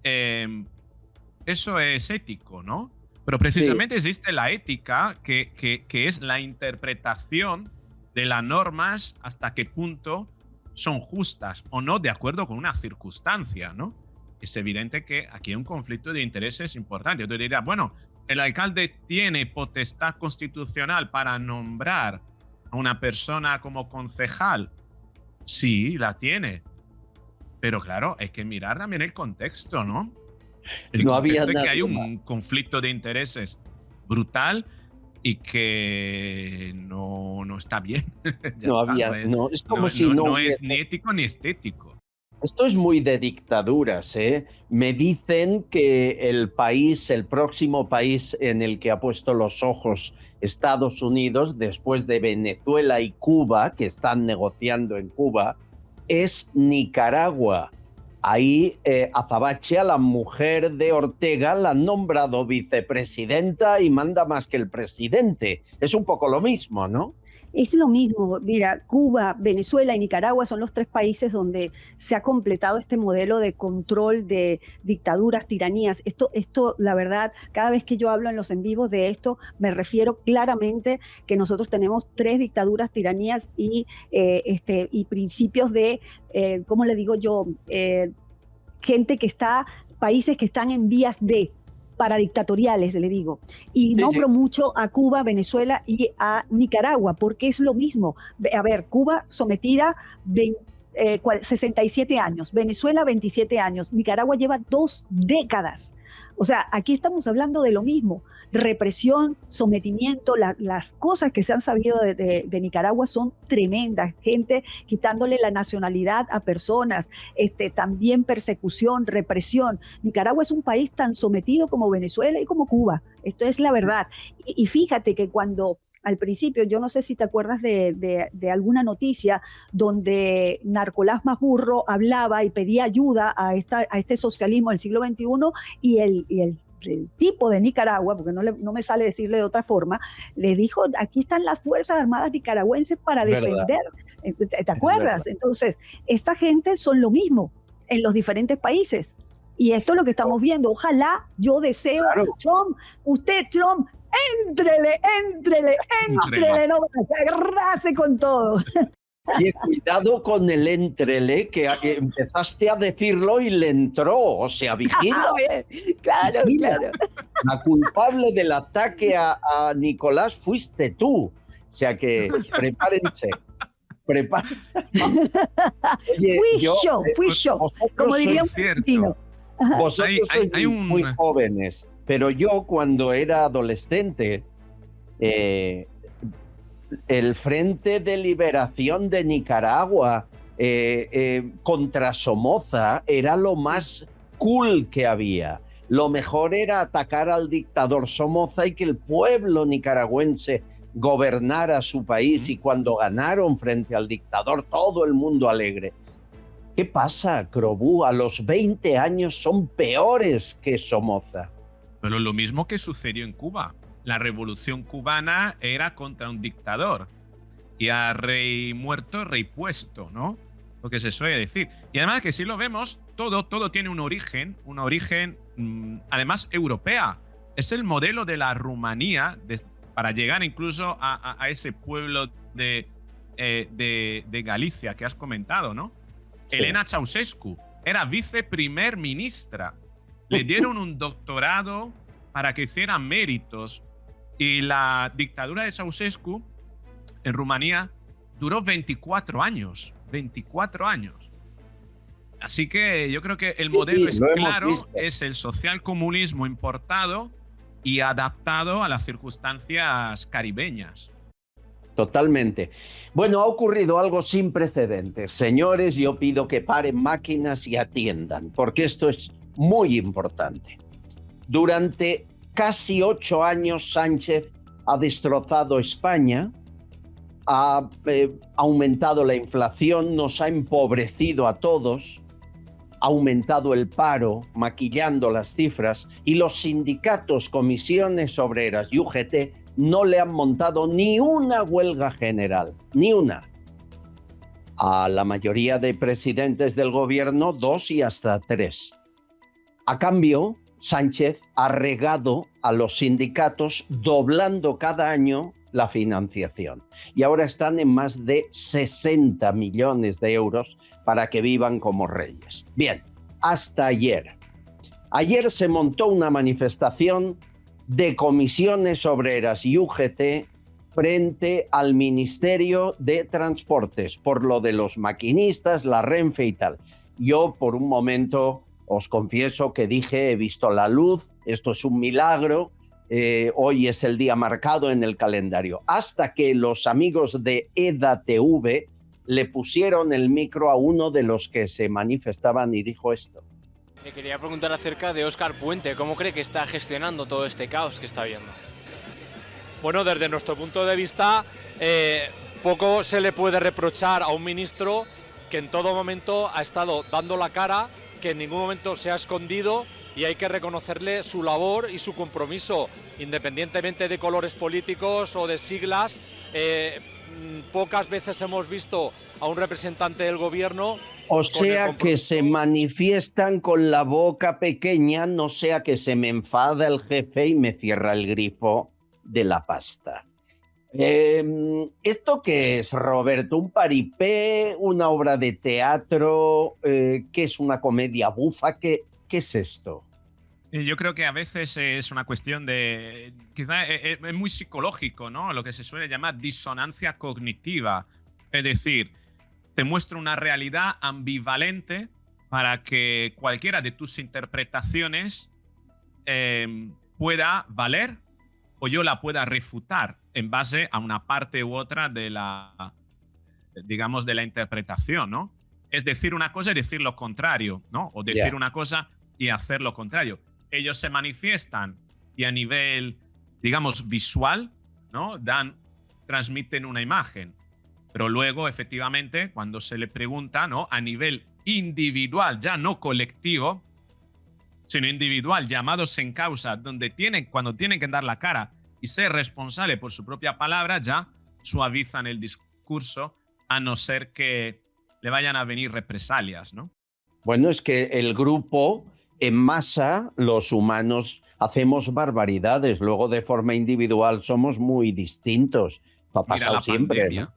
S4: eso es ético, ¿no? Pero precisamente existe la ética, que es la interpretación de las normas hasta qué punto son justas o no de acuerdo con una circunstancia, ¿no? Es evidente que aquí hay un conflicto de intereses importante. Yo te diría, bueno, el alcalde tiene potestad constitucional para nombrar a una persona como concejal. Sí, la tiene. Pero claro, hay que mirar también el contexto, ¿no?
S1: No había nada.
S4: Que hay un conflicto de intereses brutal y que no está bien.
S1: Es como si no
S4: es ni ético ni estético.
S1: Esto es muy de dictaduras, ¿eh? Me dicen que el próximo país en el que ha puesto los ojos Estados Unidos, después de Venezuela y Cuba, que están negociando en Cuba, es Nicaragua. Ahí Azabache, a la mujer de Ortega, la han nombrado vicepresidenta y manda más que el presidente. Es un poco lo mismo, ¿no?
S3: Es lo mismo, mira, Cuba, Venezuela y Nicaragua son los 3 países donde se ha completado este modelo de control de dictaduras, tiranías. Esto, la verdad, cada vez que yo hablo en los en vivos de esto, me refiero claramente que nosotros tenemos 3 dictaduras, tiranías y principios de, ¿cómo le digo yo? Países que están en vías de paradictatoriales, le digo. Y nombro mucho a Cuba, Venezuela y a Nicaragua, porque es lo mismo. A ver, Cuba sometida 67 años, Venezuela 27 años, Nicaragua lleva 2 décadas. O sea, aquí estamos hablando de lo mismo, represión, sometimiento, las cosas que se han sabido de Nicaragua son tremendas, gente quitándole la nacionalidad a personas, también persecución, represión. Nicaragua es un país tan sometido como Venezuela y como Cuba, esto es la verdad. Y fíjate que cuando al principio, yo no sé si te acuerdas de alguna noticia donde Nicolás Maduro hablaba y pedía ayuda a este socialismo del siglo XXI y el tipo de Nicaragua, porque no me sale decirle de otra forma, le dijo, aquí están las Fuerzas Armadas nicaragüenses para defender. ¿Te acuerdas? Entonces, esta gente son lo mismo en los diferentes países. Y esto es lo que estamos viendo. Ojalá, yo deseo, Trump, Éntrele, no agarrase con todo.
S1: Oye, cuidado con el éntrele, que empezaste a decirlo y le entró, o sea, vigila.
S3: Claro.
S1: La culpable del ataque a Nicolás fuiste tú, o sea que prepárense. Oye,
S3: fui yo, como diría un argentino.
S1: Vosotros sois muy jóvenes. Pero yo cuando era adolescente, el Frente de Liberación de Nicaragua contra Somoza era lo más cool que había. Lo mejor era atacar al dictador Somoza y que el pueblo nicaragüense gobernara su país. Y cuando ganaron frente al dictador, todo el mundo alegre. ¿Qué pasa, Crobú? A los 20 años son peores que Somoza.
S4: Pero lo mismo que sucedió en Cuba. La revolución cubana era contra un dictador. Y a rey muerto, rey puesto, ¿no? Lo que se suele decir. Y además que si lo vemos, todo tiene un origen además europea. Es el modelo de la Rumanía para llegar incluso a ese pueblo de Galicia que has comentado, ¿no? Sí. Elena Ceausescu era viceprimer ministra. Le dieron un doctorado para que hiciera méritos. Y la dictadura de Ceausescu en Rumanía duró 24 años. 24 años. Así que yo creo que el modelo es claro, es el socialcomunismo importado y adaptado a las circunstancias caribeñas.
S1: Totalmente. Bueno, ha ocurrido algo sin precedentes. Señores, yo pido que paren máquinas y atiendan, porque esto es muy importante. Durante casi 8 años Sánchez ha destrozado España, ha aumentado la inflación, nos ha empobrecido a todos, ha aumentado el paro, maquillando las cifras, y los sindicatos, comisiones obreras y UGT no le han montado ni una huelga general, ni una. A la mayoría de presidentes del gobierno, 2 y hasta 3. A cambio, Sánchez ha regado a los sindicatos doblando cada año la financiación. Y ahora están en más de 60 millones de euros para que vivan como reyes. Bien, hasta ayer. Ayer se montó una manifestación de comisiones obreras y UGT frente al Ministerio de Transportes por lo de los maquinistas, la Renfe y tal. Yo por un momento os confieso que dije, he visto la luz, esto es un milagro, hoy es el día marcado en el calendario. Hasta que los amigos de EDATV le pusieron el micro a uno de los que se manifestaban y dijo esto.
S14: Le quería preguntar acerca de Óscar Puente, ¿cómo cree que está gestionando todo este caos que está viendo?
S15: Bueno, desde nuestro punto de vista, poco se le puede reprochar a un ministro que en todo momento ha estado dando la cara, que en ningún momento se ha escondido, y hay que reconocerle su labor y su compromiso, independientemente de colores políticos o de siglas. pocas veces hemos visto a un representante del gobierno.
S1: O sea que se manifiestan con la boca pequeña, no sea que se me enfada el jefe y me cierra el grifo de la pasta. ¿Esto qué es, Roberto? ¿Un paripé? ¿Una obra de teatro? ¿Qué es una comedia bufa? ¿Qué es esto?
S4: Yo creo que a veces es una cuestión de, quizá es muy psicológico, ¿no? Lo que se suele llamar disonancia cognitiva. Es decir, te muestro una realidad ambivalente para que cualquiera de tus interpretaciones pueda valer o yo la pueda refutar en base a una parte u otra de la, digamos, de la interpretación, ¿no? Es decir una cosa y decir lo contrario, ¿no? O decir una cosa y hacer lo contrario. Ellos se manifiestan y a nivel, digamos, visual, ¿no? Transmiten una imagen. Pero luego, efectivamente, cuando se le pregunta, ¿no? A nivel individual, ya no colectivo, sino individual, llamados en causa, donde cuando tienen que dar la cara y ser responsable por su propia palabra, ya suavizan el discurso, a no ser que le vayan a venir represalias, ¿no?
S1: Bueno, es que el grupo, en masa, los humanos hacemos barbaridades, luego de forma individual somos muy distintos. Esto ha pasado siempre,
S4: pandemia,
S1: ¿no?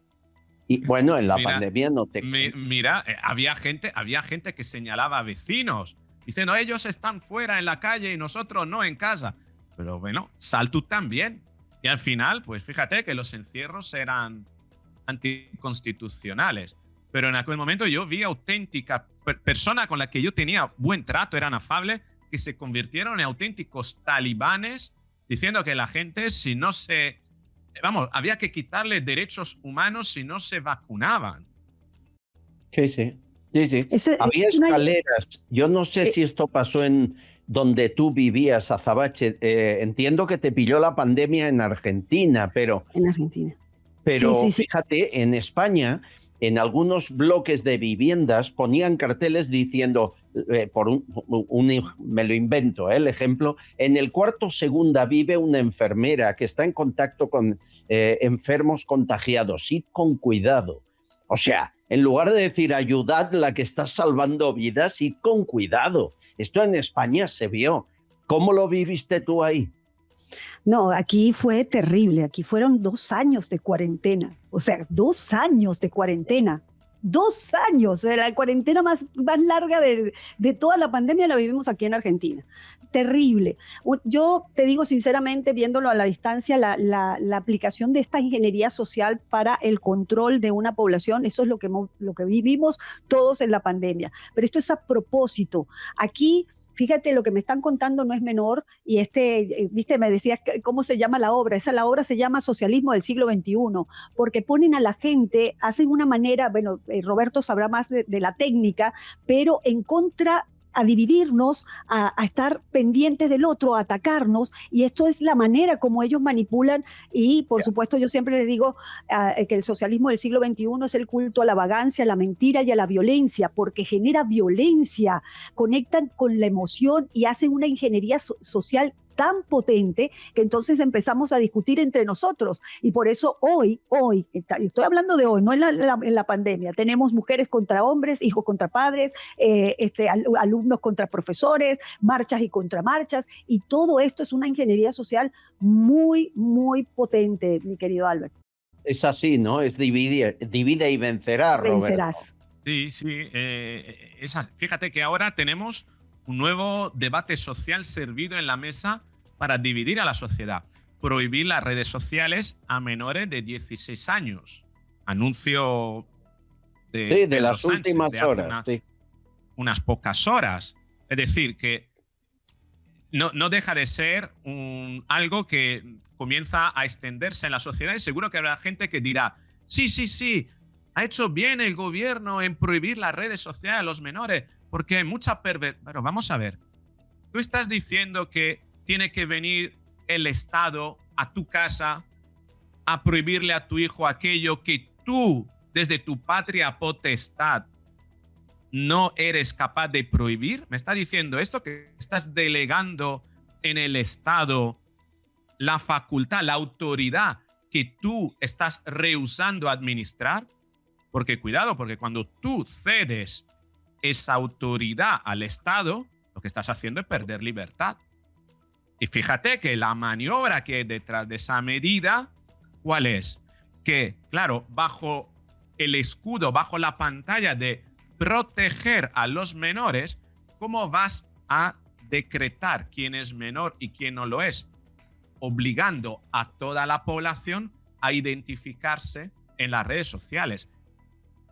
S1: Y bueno, en la pandemia no te...
S4: Mira, había gente que señalaba a vecinos, diciendo, ellos están fuera en la calle y nosotros no en casa. Pero bueno, sal tú también. Y al final, pues fíjate que los encierros eran anticonstitucionales. Pero en aquel momento yo vi auténtica persona con la que yo tenía buen trato, eran afables, que se convirtieron en auténticos talibanes, diciendo que la gente, si no se... Vamos, había que quitarle derechos humanos si no se vacunaban.
S1: Sí. Había escaleras. Yo no sé si esto pasó en donde tú vivías, Azabache. Entiendo que te pilló la pandemia en Argentina, pero...
S3: En Argentina.
S1: Pero fíjate, en España, en algunos bloques de viviendas ponían carteles diciendo, me lo invento, el ejemplo, en el cuarto segunda vive una enfermera que está en contacto con enfermos contagiados, id con cuidado. O sea, en lugar de decir ayudad la que está salvando vidas, id con cuidado. Esto en España se vio. ¿Cómo lo viviste tú ahí?
S3: No, aquí fue terrible. Aquí fueron 2 años de cuarentena. O sea, 2 años de cuarentena. 2 años. La cuarentena más larga de toda la pandemia la vivimos aquí en Argentina. Terrible. Yo te digo sinceramente, viéndolo a la distancia, la aplicación de esta ingeniería social para el control de una población, eso es lo que vivimos todos en la pandemia. Pero esto es a propósito. Aquí... Fíjate, lo que me están contando no es menor y viste, me decías cómo se llama la obra. La obra se llama Socialismo del siglo XXI, porque ponen a la gente, hacen una manera, bueno, Roberto sabrá más de la técnica, pero en contra a dividirnos, a estar pendientes del otro, a atacarnos, y esto es la manera como ellos manipulan. Y por supuesto yo siempre les digo que el socialismo del siglo XXI es el culto a la vagancia, a la mentira y a la violencia, porque genera violencia, conectan con la emoción y hacen una ingeniería social tan potente que entonces empezamos a discutir entre nosotros. Y por eso hoy, estoy hablando de hoy, no en la pandemia, tenemos mujeres contra hombres, hijos contra padres, alumnos contra profesores, marchas y contramarchas, y todo esto es una ingeniería social muy, muy potente, mi querido Albert.
S1: Es así, ¿no? Es divide y vencerás, Roberto.
S3: Vencerás.
S4: Sí. Fíjate que ahora tenemos un nuevo debate social servido en la mesa para dividir a la sociedad. Prohibir las redes sociales a menores de 16 años. Anuncio de
S1: las
S4: Sánchez,
S1: últimas horas.
S4: Unas pocas horas. Es decir, que no deja de ser algo que comienza a extenderse en la sociedad, y seguro que habrá gente que dirá, sí, ha hecho bien el gobierno en prohibir las redes sociales a los menores, porque hay mucha perversión. Pero vamos a ver, tú estás diciendo que tiene que venir el Estado a tu casa a prohibirle a tu hijo aquello que tú, desde tu patria potestad, no eres capaz de prohibir. ¿Me está diciendo esto, que estás delegando en el Estado la facultad, la autoridad que tú estás rehusando administrar? Porque cuidado, porque cuando tú cedes esa autoridad al Estado, lo que estás haciendo es perder libertad. Y fíjate que la maniobra que hay detrás de esa medida, ¿cuál es? Que, claro, bajo el escudo, bajo la pantalla de proteger a los menores, ¿cómo vas a decretar quién es menor y quién no lo es? Obligando a toda la población a identificarse en las redes sociales.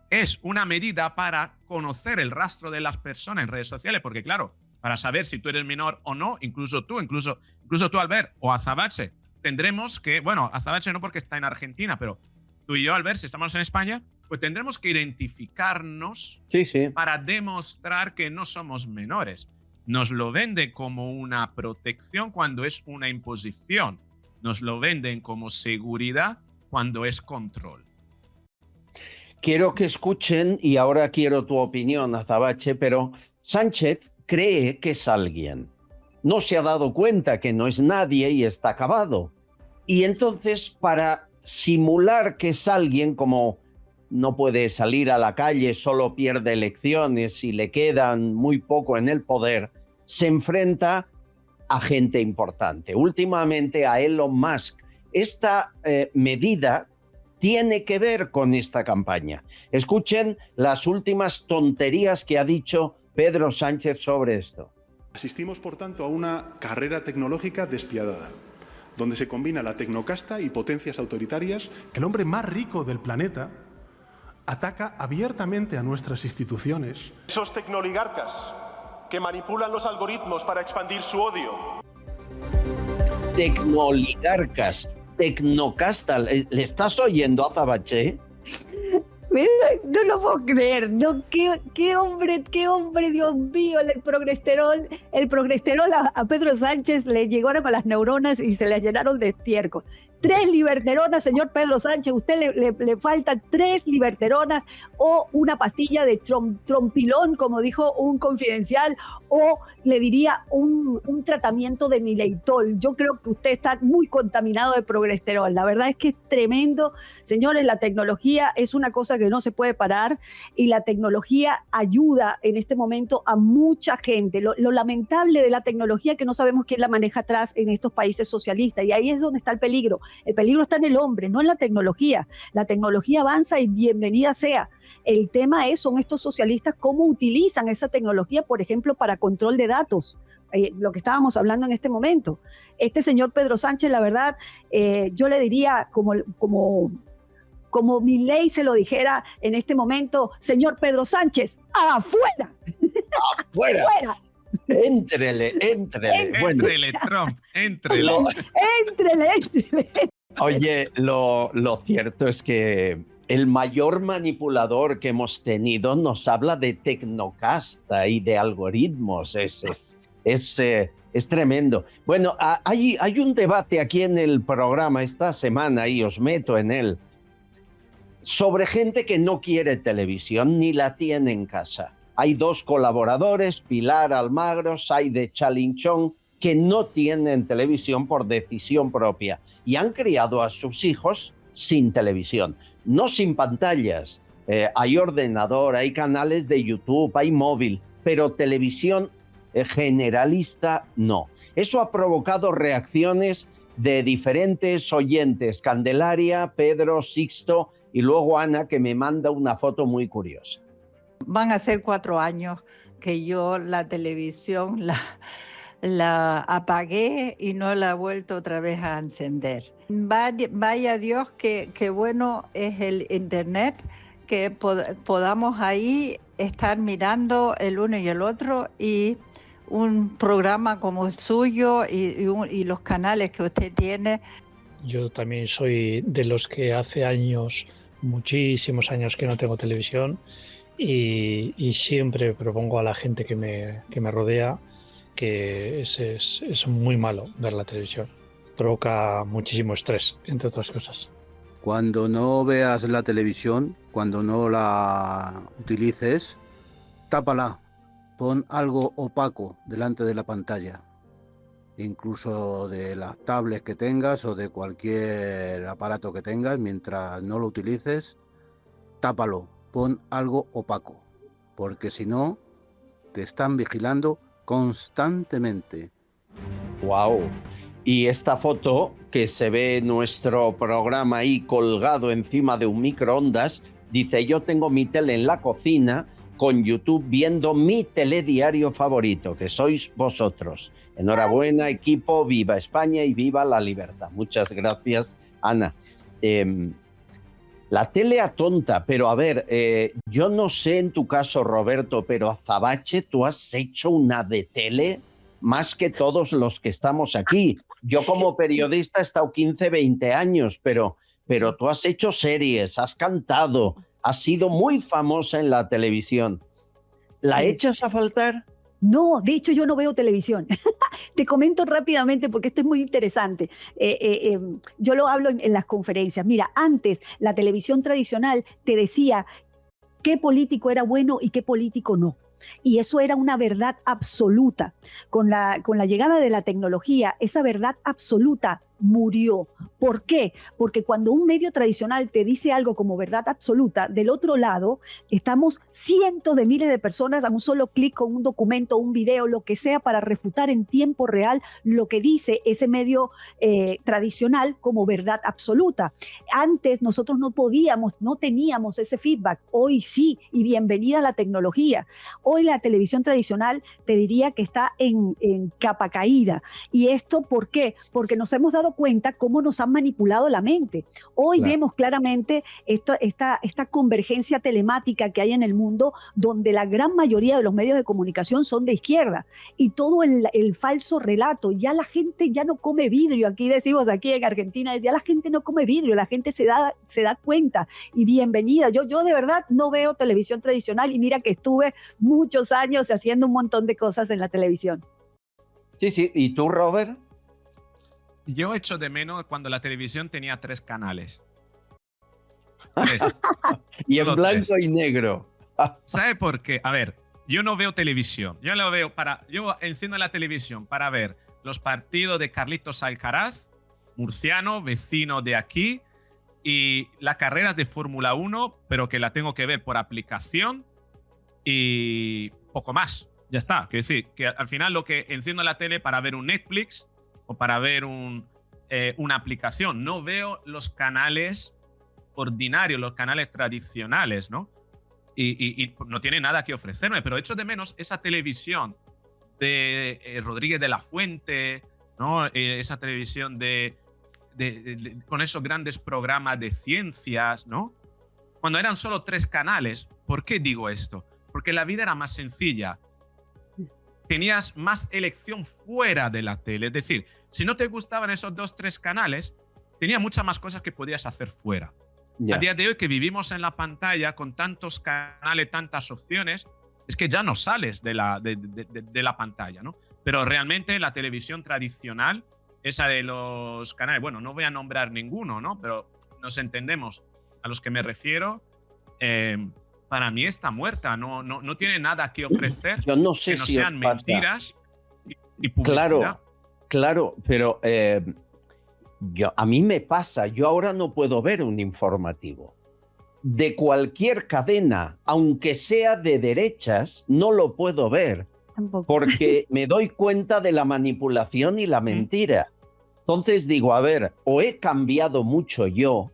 S4: Es una medida para conocer el rastro de las personas en redes sociales, porque claro, para saber si tú eres menor o no, incluso tú, Albert, o Azabache, tendremos que, bueno, Azabache no porque está en Argentina, pero tú y yo, Albert, si estamos en España, pues tendremos que identificarnos para demostrar que no somos menores. Nos lo venden como una protección cuando es una imposición. Nos lo venden como seguridad cuando es control.
S1: Quiero que escuchen, y ahora quiero tu opinión, Azabache, pero Sánchez cree que es alguien. No se ha dado cuenta que no es nadie y está acabado. Y entonces, para simular que es alguien, como no puede salir a la calle, solo pierde elecciones y le quedan muy poco en el poder, se enfrenta a gente importante. Últimamente a Elon Musk. Esta medida tiene que ver con esta campaña. Escuchen las últimas tonterías que ha dicho Pedro Sánchez sobre esto.
S16: Asistimos, por tanto, a una carrera tecnológica despiadada, donde se combina la tecnocasta y potencias autoritarias.
S17: El hombre más rico del planeta ataca abiertamente a nuestras instituciones.
S18: Esos tecnooligarcas que manipulan los algoritmos para expandir su odio.
S1: Tecnooligarcas, tecnocasta. ¿Le estás oyendo, Azabache?
S3: Mira, no lo puedo creer, no, qué hombre, Dios mío, el progesterol a Pedro Sánchez le llegaron a las neuronas y se las llenaron de estiércol. 3 liberteronas, señor Pedro Sánchez, usted le faltan 3 liberteronas o una pastilla de trompilón, como dijo un confidencial, o le diría un tratamiento de Mileitol. Yo creo que usted está muy contaminado de progesterol. La verdad es que es tremendo. Señores, la tecnología es una cosa que no se puede parar y la tecnología ayuda en este momento a mucha gente. Lo lamentable de la tecnología es que no sabemos quién la maneja atrás en estos países socialistas y ahí es donde está el peligro. El peligro está en el hombre, no en la tecnología. La tecnología avanza y bienvenida sea. El tema son estos socialistas cómo utilizan esa tecnología, por ejemplo, para control de datos. Lo que estábamos hablando en este momento. Este señor Pedro Sánchez, la verdad, yo le diría como Milei se lo dijera en este momento, señor Pedro Sánchez, ¡afuera!
S1: ¡Afuera! ¡Afuera! Éntrele. Bueno.
S4: Éntrele, Trump, éntrele.
S3: Éntrele.
S1: Oye, lo cierto es que el mayor manipulador que hemos tenido nos habla de tecnocasta y de algoritmos. Es tremendo. Bueno, hay un debate aquí en el programa esta semana y os meto en él sobre gente que no quiere televisión ni la tiene en casa. Hay 2 colaboradores, Pilar Almagro, Saide Chalinchón, que no tienen televisión por decisión propia y han criado a sus hijos sin televisión, no sin pantallas. Hay ordenador, hay canales de YouTube, hay móvil, pero televisión generalista no. Eso ha provocado reacciones de diferentes oyentes, Candelaria, Pedro, Sixto y luego Ana, que me manda una foto muy curiosa.
S19: Van a ser 4 años que yo la televisión la apagué y no la he vuelto otra vez a encender. Vaya Dios que bueno es el internet, que podamos ahí estar mirando el uno y el otro y un programa como el suyo y los canales que usted tiene.
S20: Yo también soy de los que hace años, muchísimos años que no tengo televisión y siempre propongo a la gente que me rodea que es muy malo ver la televisión. Provoca muchísimo estrés, entre otras cosas.
S21: Cuando no veas la televisión, cuando no la utilices, tápala, pon algo opaco delante de la pantalla. incluso de las tablets que tengas o de cualquier aparato que tengas, mientras no lo utilices, tápalo, pon algo opaco, porque si no, te están vigilando constantemente.
S1: ¡Wow! Y esta foto, que se ve nuestro programa ahí colgado encima de un microondas, dice: yo tengo mi tele en la cocina con YouTube viendo mi telediario favorito, que sois vosotros. Enhorabuena, equipo, viva España y viva la libertad. Muchas gracias, Ana. La tele atonta, pero a ver, yo no sé en tu caso, Roberto, pero Azabache, tú has hecho una de tele más que todos los que estamos aquí. Yo como periodista he estado 15, 20 años, pero tú has hecho series, has cantado, has sido muy famosa en la televisión. ¿La echas a faltar?
S3: No, de hecho yo no veo televisión. Te comento rápidamente porque esto es muy interesante. Yo lo hablo en las conferencias. Mira, antes la televisión tradicional te decía qué político era bueno y qué político no. Y eso era una verdad absoluta. Con la llegada de la tecnología, esa verdad absoluta murió. ¿Por qué? Porque cuando un medio tradicional te dice algo como verdad absoluta, del otro lado estamos cientos de miles de personas a un solo clic con un documento, un video, lo que sea, para refutar en tiempo real lo que dice ese medio tradicional como verdad absoluta. Antes nosotros no teníamos ese feedback. Hoy sí, y bienvenida a la tecnología. Hoy la televisión tradicional te diría que está en capa caída. ¿Y esto por qué? Porque nos hemos dado cuenta cómo nos han manipulado la mente. Hoy vemos claramente esta convergencia telemática que hay en el mundo, donde la gran mayoría de los medios de comunicación son de izquierda, y todo el falso relato. Ya la gente ya no come vidrio. Aquí decimos, aquí en Argentina, ya la gente no come vidrio, la gente se da cuenta. Y bienvenida. Yo de verdad no veo televisión tradicional, y mira que estuve muchos años haciendo un montón de cosas en la televisión.
S1: Sí. ¿Y tú, Robert?
S4: Yo echo de menos cuando la televisión tenía 3 canales. 3.
S1: Y en blanco y negro.
S4: ¿Sabe por qué? A ver, yo no veo televisión. Yo enciendo la televisión para ver los partidos de Carlitos Alcaraz, murciano, vecino de aquí, y las carreras de Fórmula 1, pero que la tengo que ver por aplicación y poco más. Ya está. Quiero decir, que al final lo que enciendo la tele para ver un Netflix o para ver una aplicación. No veo los canales ordinarios, los canales tradicionales, ¿no? Y no tiene nada que ofrecerme, pero echo de menos esa televisión de Rodríguez de la Fuente, ¿no? Esa televisión con esos grandes programas de ciencias, ¿no? Cuando eran solo 3 canales. ¿Por qué digo esto? Porque la vida era más sencilla. Tenías más elección fuera de la tele. Es decir, si no te gustaban esos 2, 3 canales, tenía muchas más cosas que podías hacer fuera. A día de hoy, que vivimos en la pantalla con tantos canales, tantas opciones, es que ya no sales de la pantalla, ¿no? Pero realmente la televisión tradicional, esa de los canales, bueno, no voy a nombrar ninguno, ¿no? Pero nos entendemos a los que me refiero. Para mí está muerta, no tiene nada que ofrecer.
S1: Yo no sé
S4: que no
S1: si
S4: sean mentiras y publicidad.
S1: Claro, pero a mí me pasa, yo ahora no puedo ver un informativo de cualquier cadena, aunque sea de derechas, no lo puedo ver. Tampoco. Porque me doy cuenta de la manipulación y la mentira. Entonces digo, a ver, o he cambiado mucho yo,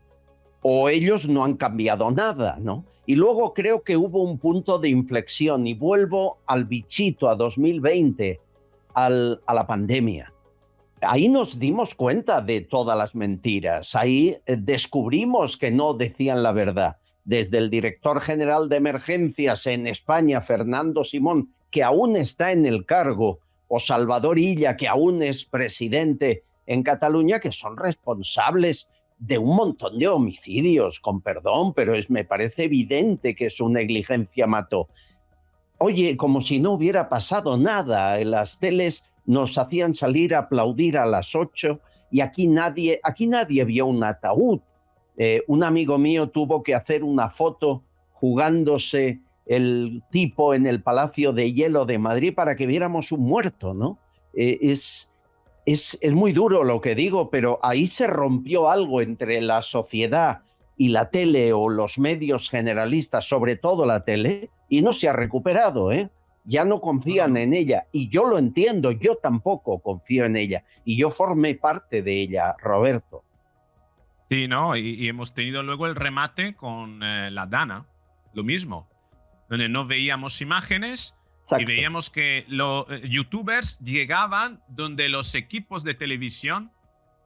S1: o ellos no han cambiado nada, ¿no? Y luego creo que hubo un punto de inflexión, y vuelvo al bichito, a 2020, a la pandemia. Ahí nos dimos cuenta de todas las mentiras, ahí descubrimos que no decían la verdad. Desde el director general de emergencias en España, Fernando Simón, que aún está en el cargo, o Salvador Illa, que aún es presidente en Cataluña, que son responsables de un montón de homicidios, con perdón, pero me parece evidente que su negligencia mató. Oye, como si no hubiera pasado nada, en las teles nos hacían salir a aplaudir a las 8 y aquí nadie vio un ataúd. Un amigo mío tuvo que hacer una foto jugándose el tipo en el Palacio de Hielo de Madrid para que viéramos un muerto, ¿no? es muy duro lo que digo, pero ahí se rompió algo entre la sociedad y la tele o los medios generalistas, sobre todo la tele, y no se ha recuperado, ¿eh? Ya no confían en ella, y yo lo entiendo, yo tampoco confío en ella, y yo formé parte de ella, Roberto.
S4: Sí, ¿no? Y hemos tenido luego el remate con la Dana, lo mismo, donde no veíamos imágenes. Exacto. Y veíamos que los youtubers llegaban donde los equipos de televisión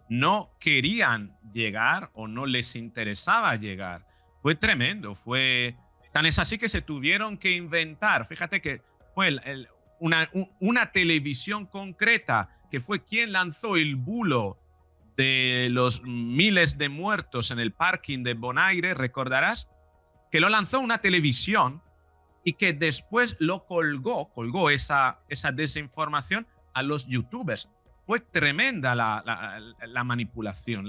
S4: no querían llegar o no les interesaba llegar. Fue tremendo, tan es así que se tuvieron que inventar. Fíjate que fue una televisión concreta que fue quien lanzó el bulo de los miles de muertos en el parking de Bonaire, recordarás, que lo lanzó una televisión y que después lo colgó esa desinformación a los youtubers. Fue tremenda la manipulación,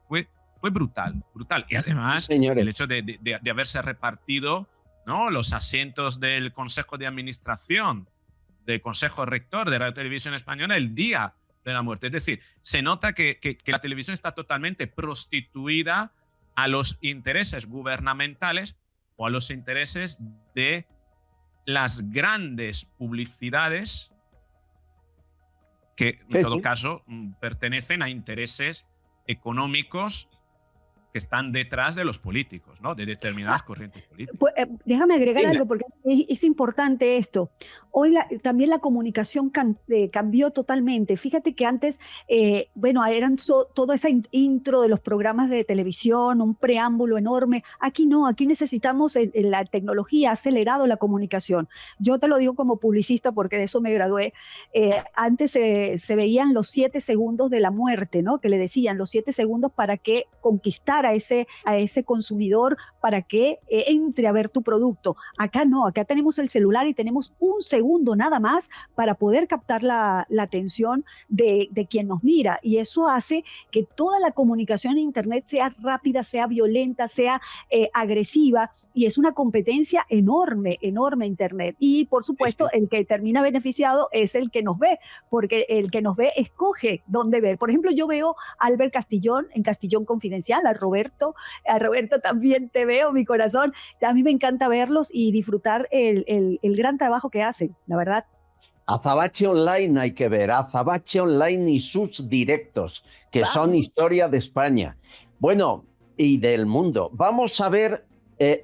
S4: fue brutal. Y además, señores, el hecho de haberse repartido, ¿no?, los asientos del Consejo de Administración, del Consejo Rector de Radio Televisión Española el día de la muerte. Es decir, se nota que la televisión está totalmente prostituida a los intereses gubernamentales o a los intereses de las grandes publicidades que en todo caso pertenecen a intereses económicos que están detrás de los políticos, ¿no?, de determinadas corrientes políticas.
S3: Pues, déjame agregar algo, porque es importante esto. Hoy también la comunicación cambió totalmente. Fíjate que antes, eran todo esa intro de los programas de televisión, un preámbulo enorme. Aquí no, aquí necesitamos, la tecnología ha acelerado la comunicación. Yo te lo digo como publicista porque de eso me gradué. Antes se veían los 7 segundos de la muerte, ¿no?, que le decían los 7 segundos para que conquistar a ese consumidor, para que entre a ver tu producto. Acá no, acá tenemos el celular y tenemos un segundo nada más para poder captar la atención de quien nos mira, y eso hace que toda la comunicación en internet sea rápida, sea violenta, sea agresiva, y es una competencia enorme internet. Y por supuesto, el que termina beneficiado es el que nos ve, porque el que nos ve escoge dónde ver. Por ejemplo, yo veo a Albert Castillón en Castillón Confidencial, a Roberto también te veo, mi corazón. A mí me encanta verlos y disfrutar el gran trabajo que hacen, la verdad.
S1: Azabache Online hay que ver, Azabache Online y sus directos, que son historia de España, bueno, y del mundo. Vamos a ver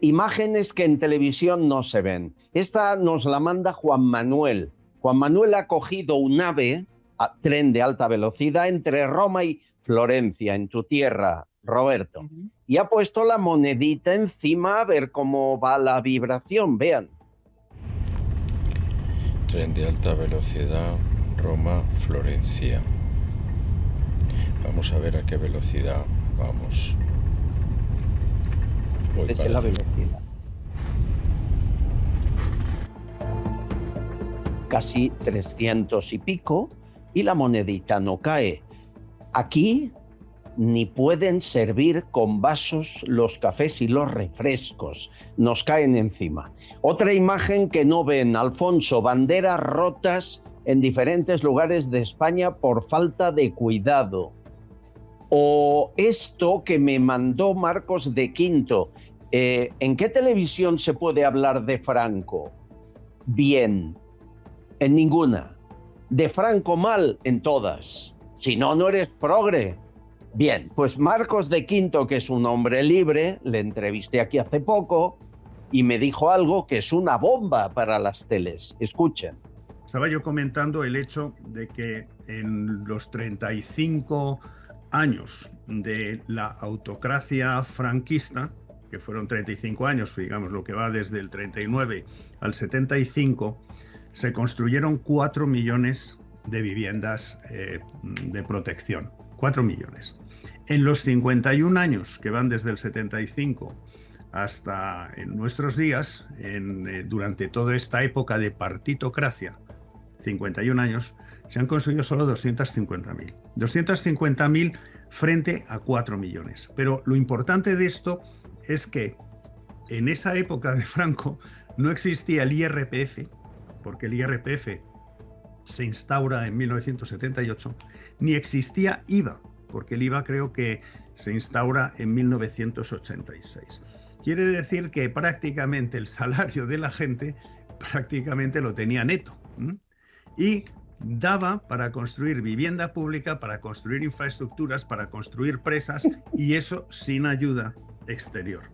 S1: imágenes que en televisión no se ven. Esta nos la manda Juan Manuel. Juan Manuel ha cogido un AVE, tren de alta velocidad, entre Roma y Florencia, en tu tierra, Roberto, y ha puesto la monedita encima a ver cómo va la vibración. Vean.
S5: Tren de alta velocidad, Roma, Florencia. Vamos a ver a qué velocidad vamos.
S1: Esa es la velocidad. Casi 300 y pico, y la monedita no cae. Aquí ni pueden servir con vasos los cafés y los refrescos, nos caen encima. Otra imagen que no ven, Alfonso, banderas rotas en diferentes lugares de España por falta de cuidado. O esto que me mandó Marcos de Quinto, ¿en qué televisión se puede hablar de Franco? Bien, en ninguna. De Franco mal, en todas. Si no, no eres progre. Bien, pues Marcos de Quinto, que es un hombre libre, le entrevisté aquí hace poco y me dijo algo que es una bomba para las teles. Escuchen.
S22: Estaba yo comentando el hecho de que en los 35 años de la autocracia franquista, que fueron 35 años, digamos, lo que va desde el 39 al 75, se construyeron 4 millones de viviendas de protección. 4 millones. En los 51 años que van desde el 75 hasta en nuestros días, durante toda esta época de partitocracia, 51 años, se han construido solo 250.000. 250.000 frente a 4 millones. Pero lo importante de esto es que en esa época de Franco no existía el IRPF, porque el IRPF se instaura en 1978, ni existía IVA, porque el IVA creo que se instaura en 1986. Quiere decir que prácticamente el salario de la gente prácticamente lo tenía neto. Y daba para construir vivienda pública, para construir infraestructuras, para construir presas, y eso sin ayuda exterior.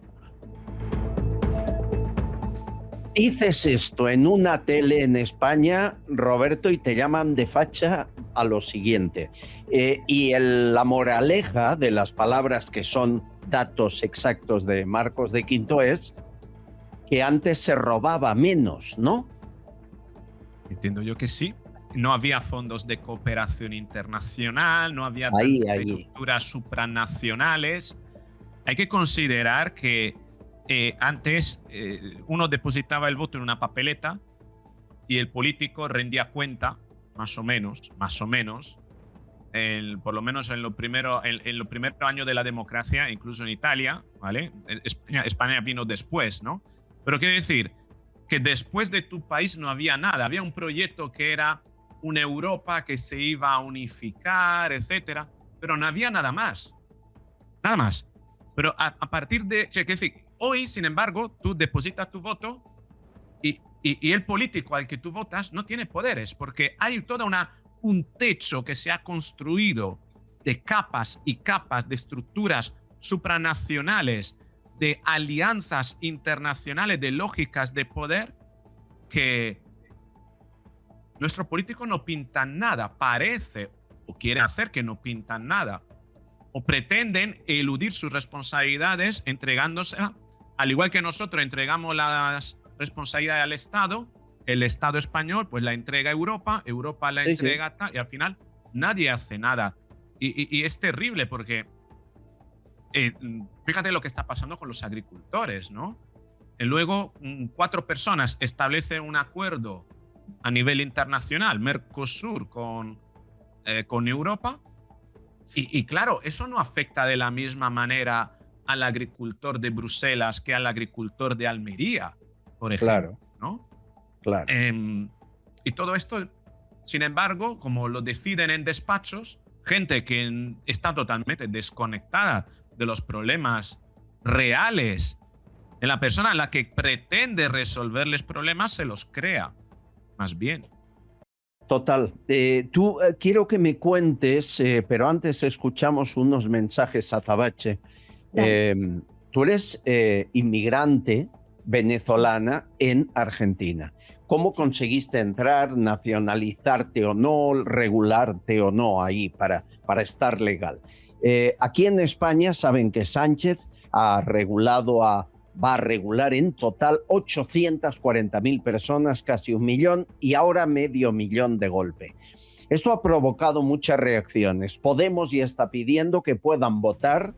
S1: Dices esto en una tele en España, Roberto, y te llaman de facha a lo siguiente. La moraleja de las palabras, que son datos exactos de Marcos de Quinto, es que antes se robaba menos, ¿no?
S4: Entiendo yo que sí. No había fondos de cooperación internacional, no había estructuras supranacionales. Hay que considerar que antes uno depositaba el voto en una papeleta y el político rendía cuenta, más o menos, por lo menos en los primeros años de la democracia, incluso en Italia, ¿vale? España vino después, ¿no? Pero quiero decir que después de tu país no había nada, había un proyecto que era una Europa que se iba a unificar, etcétera, pero no había nada más. Nada más. Pero a partir de... Es decir, hoy, sin embargo, tú depositas tu voto y el político al que tú votas no tiene poderes, porque hay toda un techo que se ha construido de capas y capas de estructuras supranacionales, de alianzas internacionales, de lógicas de poder, que nuestros políticos no pintan nada, parece, o quieren hacer que no pintan nada, o pretenden eludir sus responsabilidades entregándose, al igual que nosotros entregamos las responsabilidades al Estado, el Estado español pues la entrega a Europa, Europa la entrega a y al final nadie hace nada. Y es terrible porque fíjate lo que está pasando con los agricultores, ¿no? Luego 4 personas establecen un acuerdo a nivel internacional, Mercosur con Europa, y claro, eso no afecta de la misma manera al agricultor de Bruselas que al agricultor de Almería, por ejemplo, ¿no?
S1: Claro.
S4: Y todo esto, sin embargo, como lo deciden en despachos, gente que está totalmente desconectada de los problemas reales, en la persona a la que pretende resolverles problemas se los crea, más bien.
S1: Total. Tú quiero que me cuentes, pero antes escuchamos unos mensajes a Azabache. Tú eres inmigrante venezolana en Argentina. ¿Cómo conseguiste entrar, nacionalizarte o no, regularte o no ahí para estar legal? Aquí en España saben que Sánchez va a regular en total 840.000 personas, casi 1 millón, y ahora 500.000 de golpe. Esto ha provocado muchas reacciones. Podemos ya está pidiendo que puedan votar,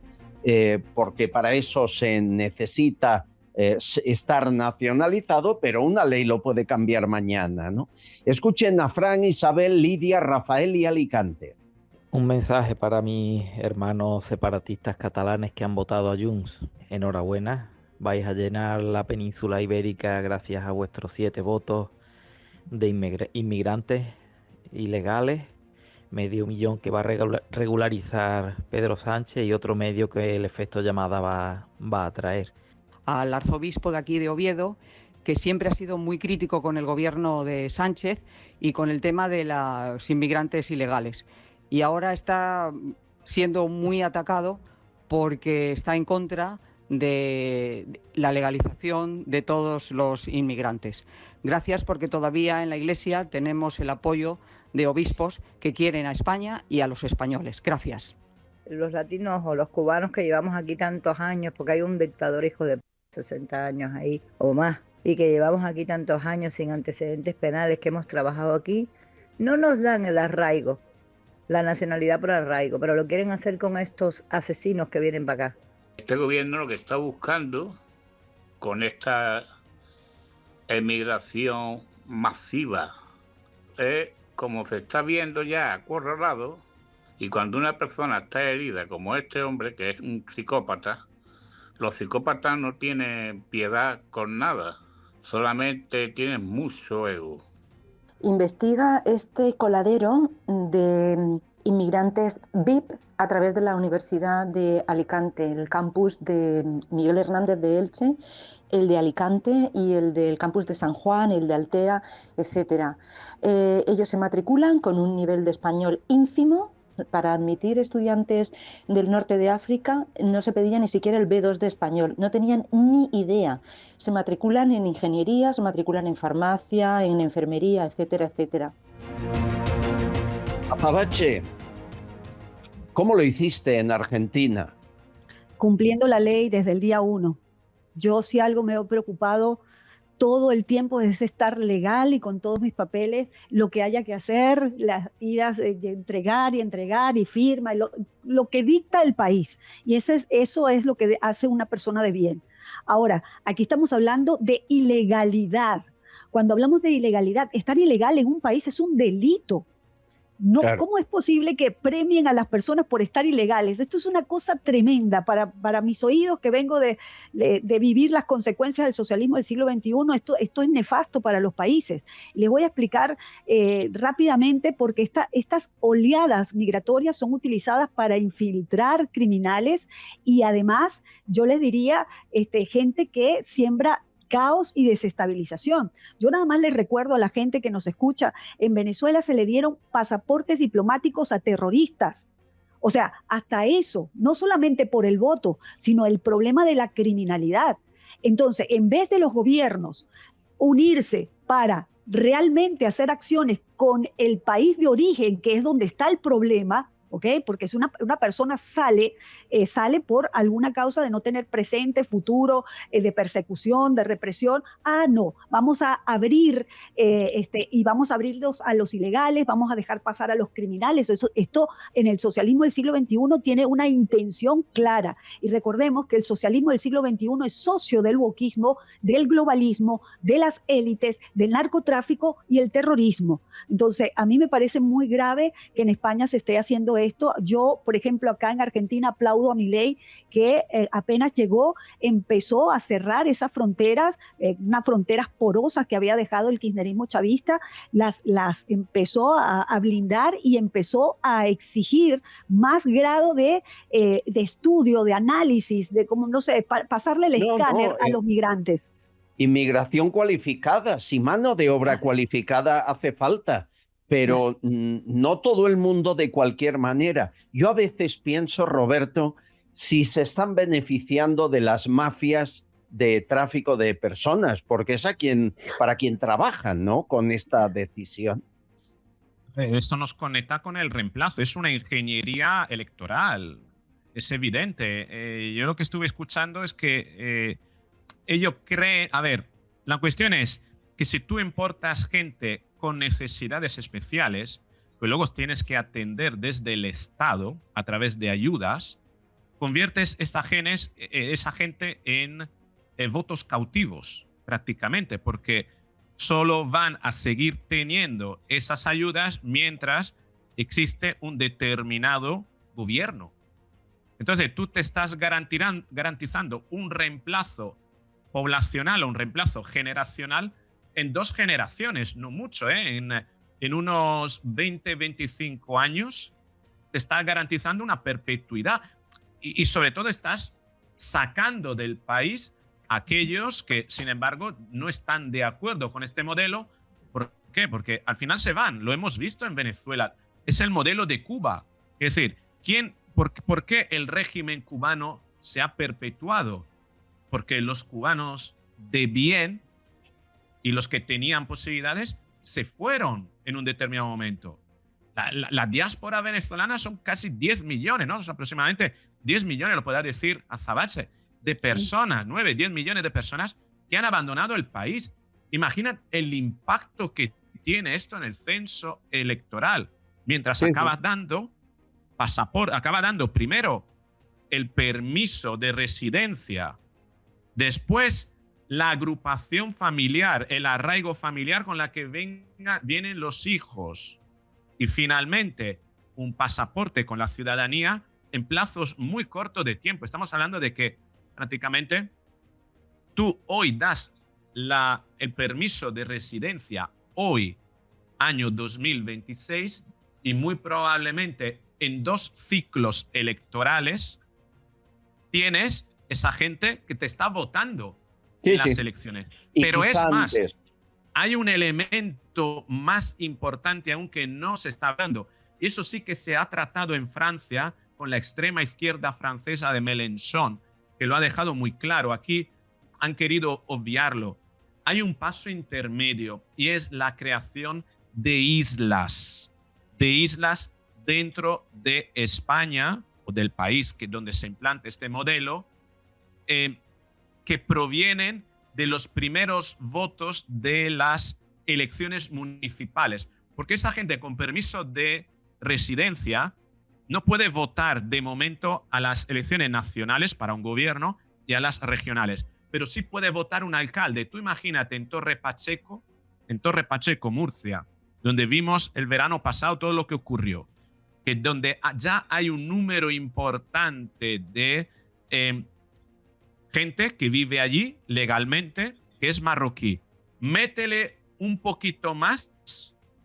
S1: porque para eso se necesita estar nacionalizado, pero una ley lo puede cambiar mañana, ¿no? Escuchen a Fran, Isabel, Lidia, Rafael y Alicante.
S7: Un mensaje para mis hermanos separatistas catalanes que han votado a Junts. Enhorabuena, vais a llenar la península ibérica gracias a vuestros 7 votos de inmigrantes ilegales, 500.000 que va a regularizar Pedro Sánchez y otro medio que el efecto llamada va a traer.
S8: Al arzobispo de aquí de Oviedo, que siempre ha sido muy crítico con el gobierno de Sánchez y con el tema de los inmigrantes ilegales. Y ahora está siendo muy atacado porque está en contra de la legalización de todos los inmigrantes. Gracias, porque todavía en la Iglesia tenemos el apoyo de obispos que quieren a España y a los españoles. Gracias.
S23: Los latinos o los cubanos que llevamos aquí tantos años, porque hay un dictador hijo de 60 años ahí o más, y que llevamos aquí tantos años sin antecedentes penales, que hemos trabajado aquí, no nos dan el arraigo, la nacionalidad por arraigo, pero lo quieren hacer con estos asesinos que vienen para acá.
S24: Este gobierno lo que está buscando con esta emigración masiva es, como se está viendo ya acorralado, y cuando una persona está herida, como este hombre, que es un psicópata, los psicópatas no tienen piedad con nada, solamente tienen mucho ego.
S2: investiga este coladero de inmigrantes VIP a través de la Universidad de Alicante, el campus de Miguel Hernández de Elche, el de Alicante y el del campus de San Juan, el de Altea, etc. Ellos se matriculan con un nivel de español ínfimo. Para admitir estudiantes del norte de África no se pedía ni siquiera el B2 de español, no tenían ni idea. Se matriculan en ingeniería, se matriculan en farmacia, en enfermería, etcétera, etcétera.
S1: Azabache, ¿cómo lo hiciste en Argentina?
S3: Cumpliendo la ley desde el día 1. Yo si algo me he preocupado todo el tiempo es estar legal y con todos mis papeles, lo que haya que hacer, las idas de entregar y firma, lo que dicta el país. Y eso es lo que hace una persona de bien. Ahora, aquí estamos hablando de ilegalidad. Cuando hablamos de ilegalidad, estar ilegal en un país es un delito. No, claro. ¿Cómo es posible que premien a las personas por estar ilegales? Esto es una cosa tremenda para mis oídos, que vengo de vivir las consecuencias del socialismo del siglo XXI. Esto es nefasto para los países. Les voy a explicar rápidamente porque estas oleadas migratorias son utilizadas para infiltrar criminales y además, yo les diría, gente que siembra caos y desestabilización. Yo nada más les recuerdo a la gente que nos escucha, en Venezuela se le dieron pasaportes diplomáticos a terroristas. O sea, hasta eso, no solamente por el voto, sino el problema de la criminalidad. Entonces, en vez de los gobiernos unirse para realmente hacer acciones con el país de origen, que es donde está el problema, ¿okay? Porque si una persona sale por alguna causa de no tener presente, futuro, de persecución, de represión, no, vamos a abrir y vamos a abrirlos a los ilegales, vamos a dejar pasar a los criminales. Esto en el socialismo del siglo XXI tiene una intención clara. Y recordemos que el socialismo del siglo XXI es socio del wokismo, del globalismo, de las élites, del narcotráfico y el terrorismo. Entonces, a mí me parece muy grave que en España se esté haciendo esto. Yo, por ejemplo, acá en Argentina aplaudo a Milei, que apenas llegó, empezó a cerrar esas fronteras, unas fronteras porosas que había dejado el kirchnerismo chavista, las empezó a blindar y empezó a exigir más grado de estudio, de análisis, de cómo, no sé, pasarle el escáner a los migrantes.
S1: Inmigración cualificada, si mano de obra cualificada hace falta. Pero no todo el mundo de cualquier manera. Yo a veces pienso, Roberto, si se están beneficiando de las mafias de tráfico de personas, porque es para quien trabajan, ¿no? Con esta decisión.
S4: Esto nos conecta con el reemplazo. Es una ingeniería electoral. Es evidente. Yo lo que estuve escuchando es que ellos creen... A ver, la cuestión es que si tú importas gente con necesidades especiales, que luego tienes que atender desde el Estado a través de ayudas, conviertes esa gente en votos cautivos prácticamente, porque solo van a seguir teniendo esas ayudas mientras existe un determinado gobierno. Entonces tú te estás garantizando un reemplazo poblacional o un reemplazo generacional en 2 generaciones, no mucho, en unos 20, 25 años te está garantizando una perpetuidad y sobre todo estás sacando del país a aquellos que, sin embargo, no están de acuerdo con este modelo. ¿Por qué? Porque al final se van, lo hemos visto en Venezuela, es el modelo de Cuba. Es decir, ¿por qué el régimen cubano se ha perpetuado? Porque los cubanos de bien y los que tenían posibilidades se fueron en un determinado momento. La diáspora venezolana son casi 10 millones, ¿no? Aproximadamente 10 millones, lo podrá decir Azabache, de personas, 9, 10 millones de personas que han abandonado el país. Imagina el impacto que tiene esto en el censo electoral. Mientras acaba dando primero el permiso de residencia, después la agrupación familiar, el arraigo familiar con la que vienen los hijos y finalmente un pasaporte con la ciudadanía en plazos muy cortos de tiempo. Estamos hablando de que prácticamente tú hoy das el permiso de residencia hoy año 2026 y muy probablemente en 2 ciclos electorales tienes esa gente que te está votando en las elecciones.
S1: Y
S4: pero es
S1: quizá
S4: más,
S1: antes.
S4: hay un elemento más importante aún que no se está hablando. Y eso sí que se ha tratado en Francia con la extrema izquierda francesa de Mélenchon, que lo ha dejado muy claro. Aquí han querido obviarlo. Hay un paso intermedio y es la creación de islas dentro de España o del país donde se implante este modelo, que provienen de los primeros votos de las elecciones municipales. Porque esa gente con permiso de residencia no puede votar de momento a las elecciones nacionales para un gobierno y a las regionales, pero sí puede votar un alcalde. Tú imagínate en Torre Pacheco, Murcia, donde vimos el verano pasado todo lo que ocurrió, que donde ya hay un número importante de gente que vive allí legalmente, que es marroquí. Métele un poquito más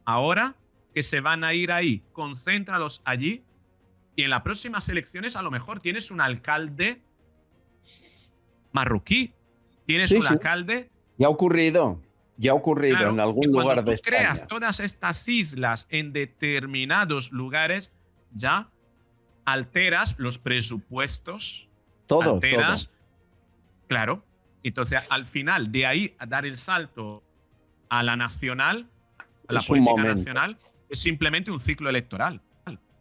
S4: ahora que se van a ir ahí, concéntralos allí y en las próximas elecciones a lo mejor tienes un alcalde marroquí, tienes un alcalde...
S1: Ya ha ocurrido claro, en algún lugar de España.
S4: Cuando tú creas todas estas islas en determinados lugares, ya alteras los presupuestos,
S1: todo.
S4: Claro. Entonces, al final, de ahí a dar el salto a la nacional, a la política nacional, es simplemente un ciclo electoral.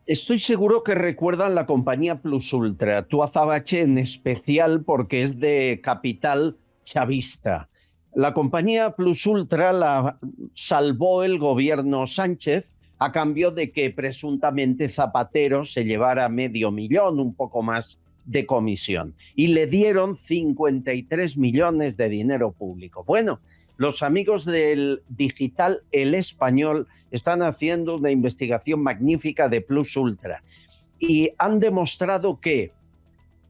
S1: Estoy seguro que recuerdan la compañía Plus Ultra, tú Azabache en especial porque es de capital chavista. La compañía Plus Ultra la salvó el gobierno Sánchez a cambio de que presuntamente Zapatero se llevara $500,000, un poco más de comisión, y le dieron 53 millones de dinero público. Bueno, los amigos del digital El Español están haciendo una investigación magnífica de Plus Ultra y han demostrado que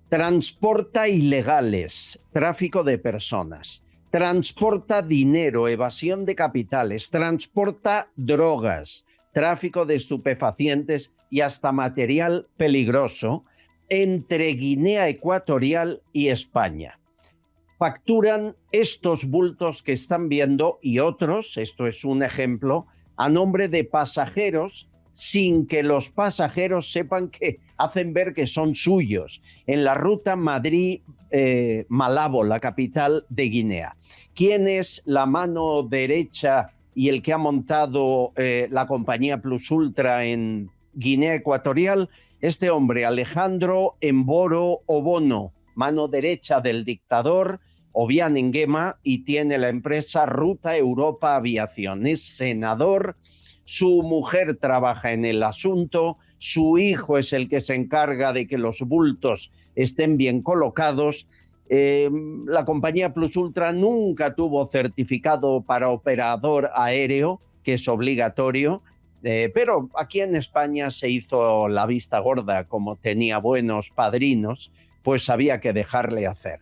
S1: transporta ilegales, tráfico de personas, transporta dinero, evasión de capitales, transporta drogas, tráfico de estupefacientes y hasta material peligroso entre Guinea Ecuatorial y España. Facturan estos bultos que están viendo y otros, esto es un ejemplo, a nombre de pasajeros sin que los pasajeros sepan que hacen ver que son suyos, en la ruta Madrid-Malabo, la capital de Guinea. ¿Quién es la mano derecha y el que ha montado la compañía Plus Ultra en Guinea Ecuatorial? Este hombre, Alejandro Emboro Obono, mano derecha del dictador Obiang Nguema, y tiene la empresa Ruta Europa Aviación. Es senador, su mujer trabaja en el asunto, su hijo es el que se encarga de que los bultos estén bien colocados. La compañía Plus Ultra nunca tuvo certificado para operador aéreo, que es obligatorio, pero aquí en España se hizo la vista gorda, como tenía buenos padrinos, pues había que dejarle hacer.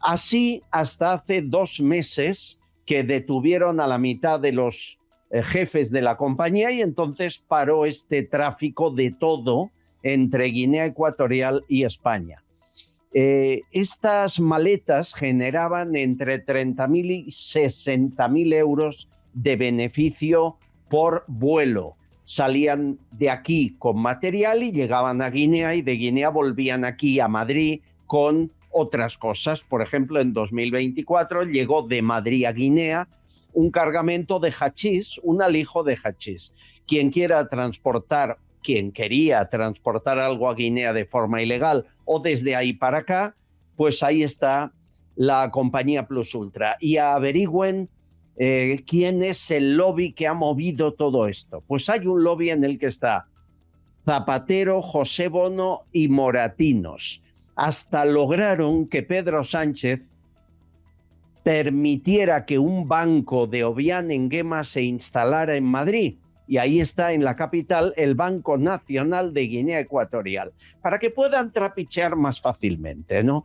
S1: Así hasta hace 2 meses que detuvieron a la mitad de los jefes de la compañía y entonces paró este tráfico de todo entre Guinea Ecuatorial y España. Estas maletas generaban entre 30.000 y 60.000 euros de beneficio por vuelo. Salían de aquí con material y llegaban a Guinea y de Guinea volvían aquí a Madrid con otras cosas. Por ejemplo, en 2024 llegó de Madrid a Guinea un cargamento de hachís, un alijo de hachís. Quien quería transportar algo a Guinea de forma ilegal o desde ahí para acá, pues ahí está la compañía Plus Ultra. Y averigüen quién es el lobby que ha movido todo esto. Pues hay un lobby en el que está Zapatero, José Bono y Moratinos. Hasta lograron que Pedro Sánchez permitiera que un banco de Obiang Nguema se instalara en Madrid. Y ahí está en la capital el Banco Nacional de Guinea Ecuatorial, para que puedan trapichear más fácilmente, ¿no?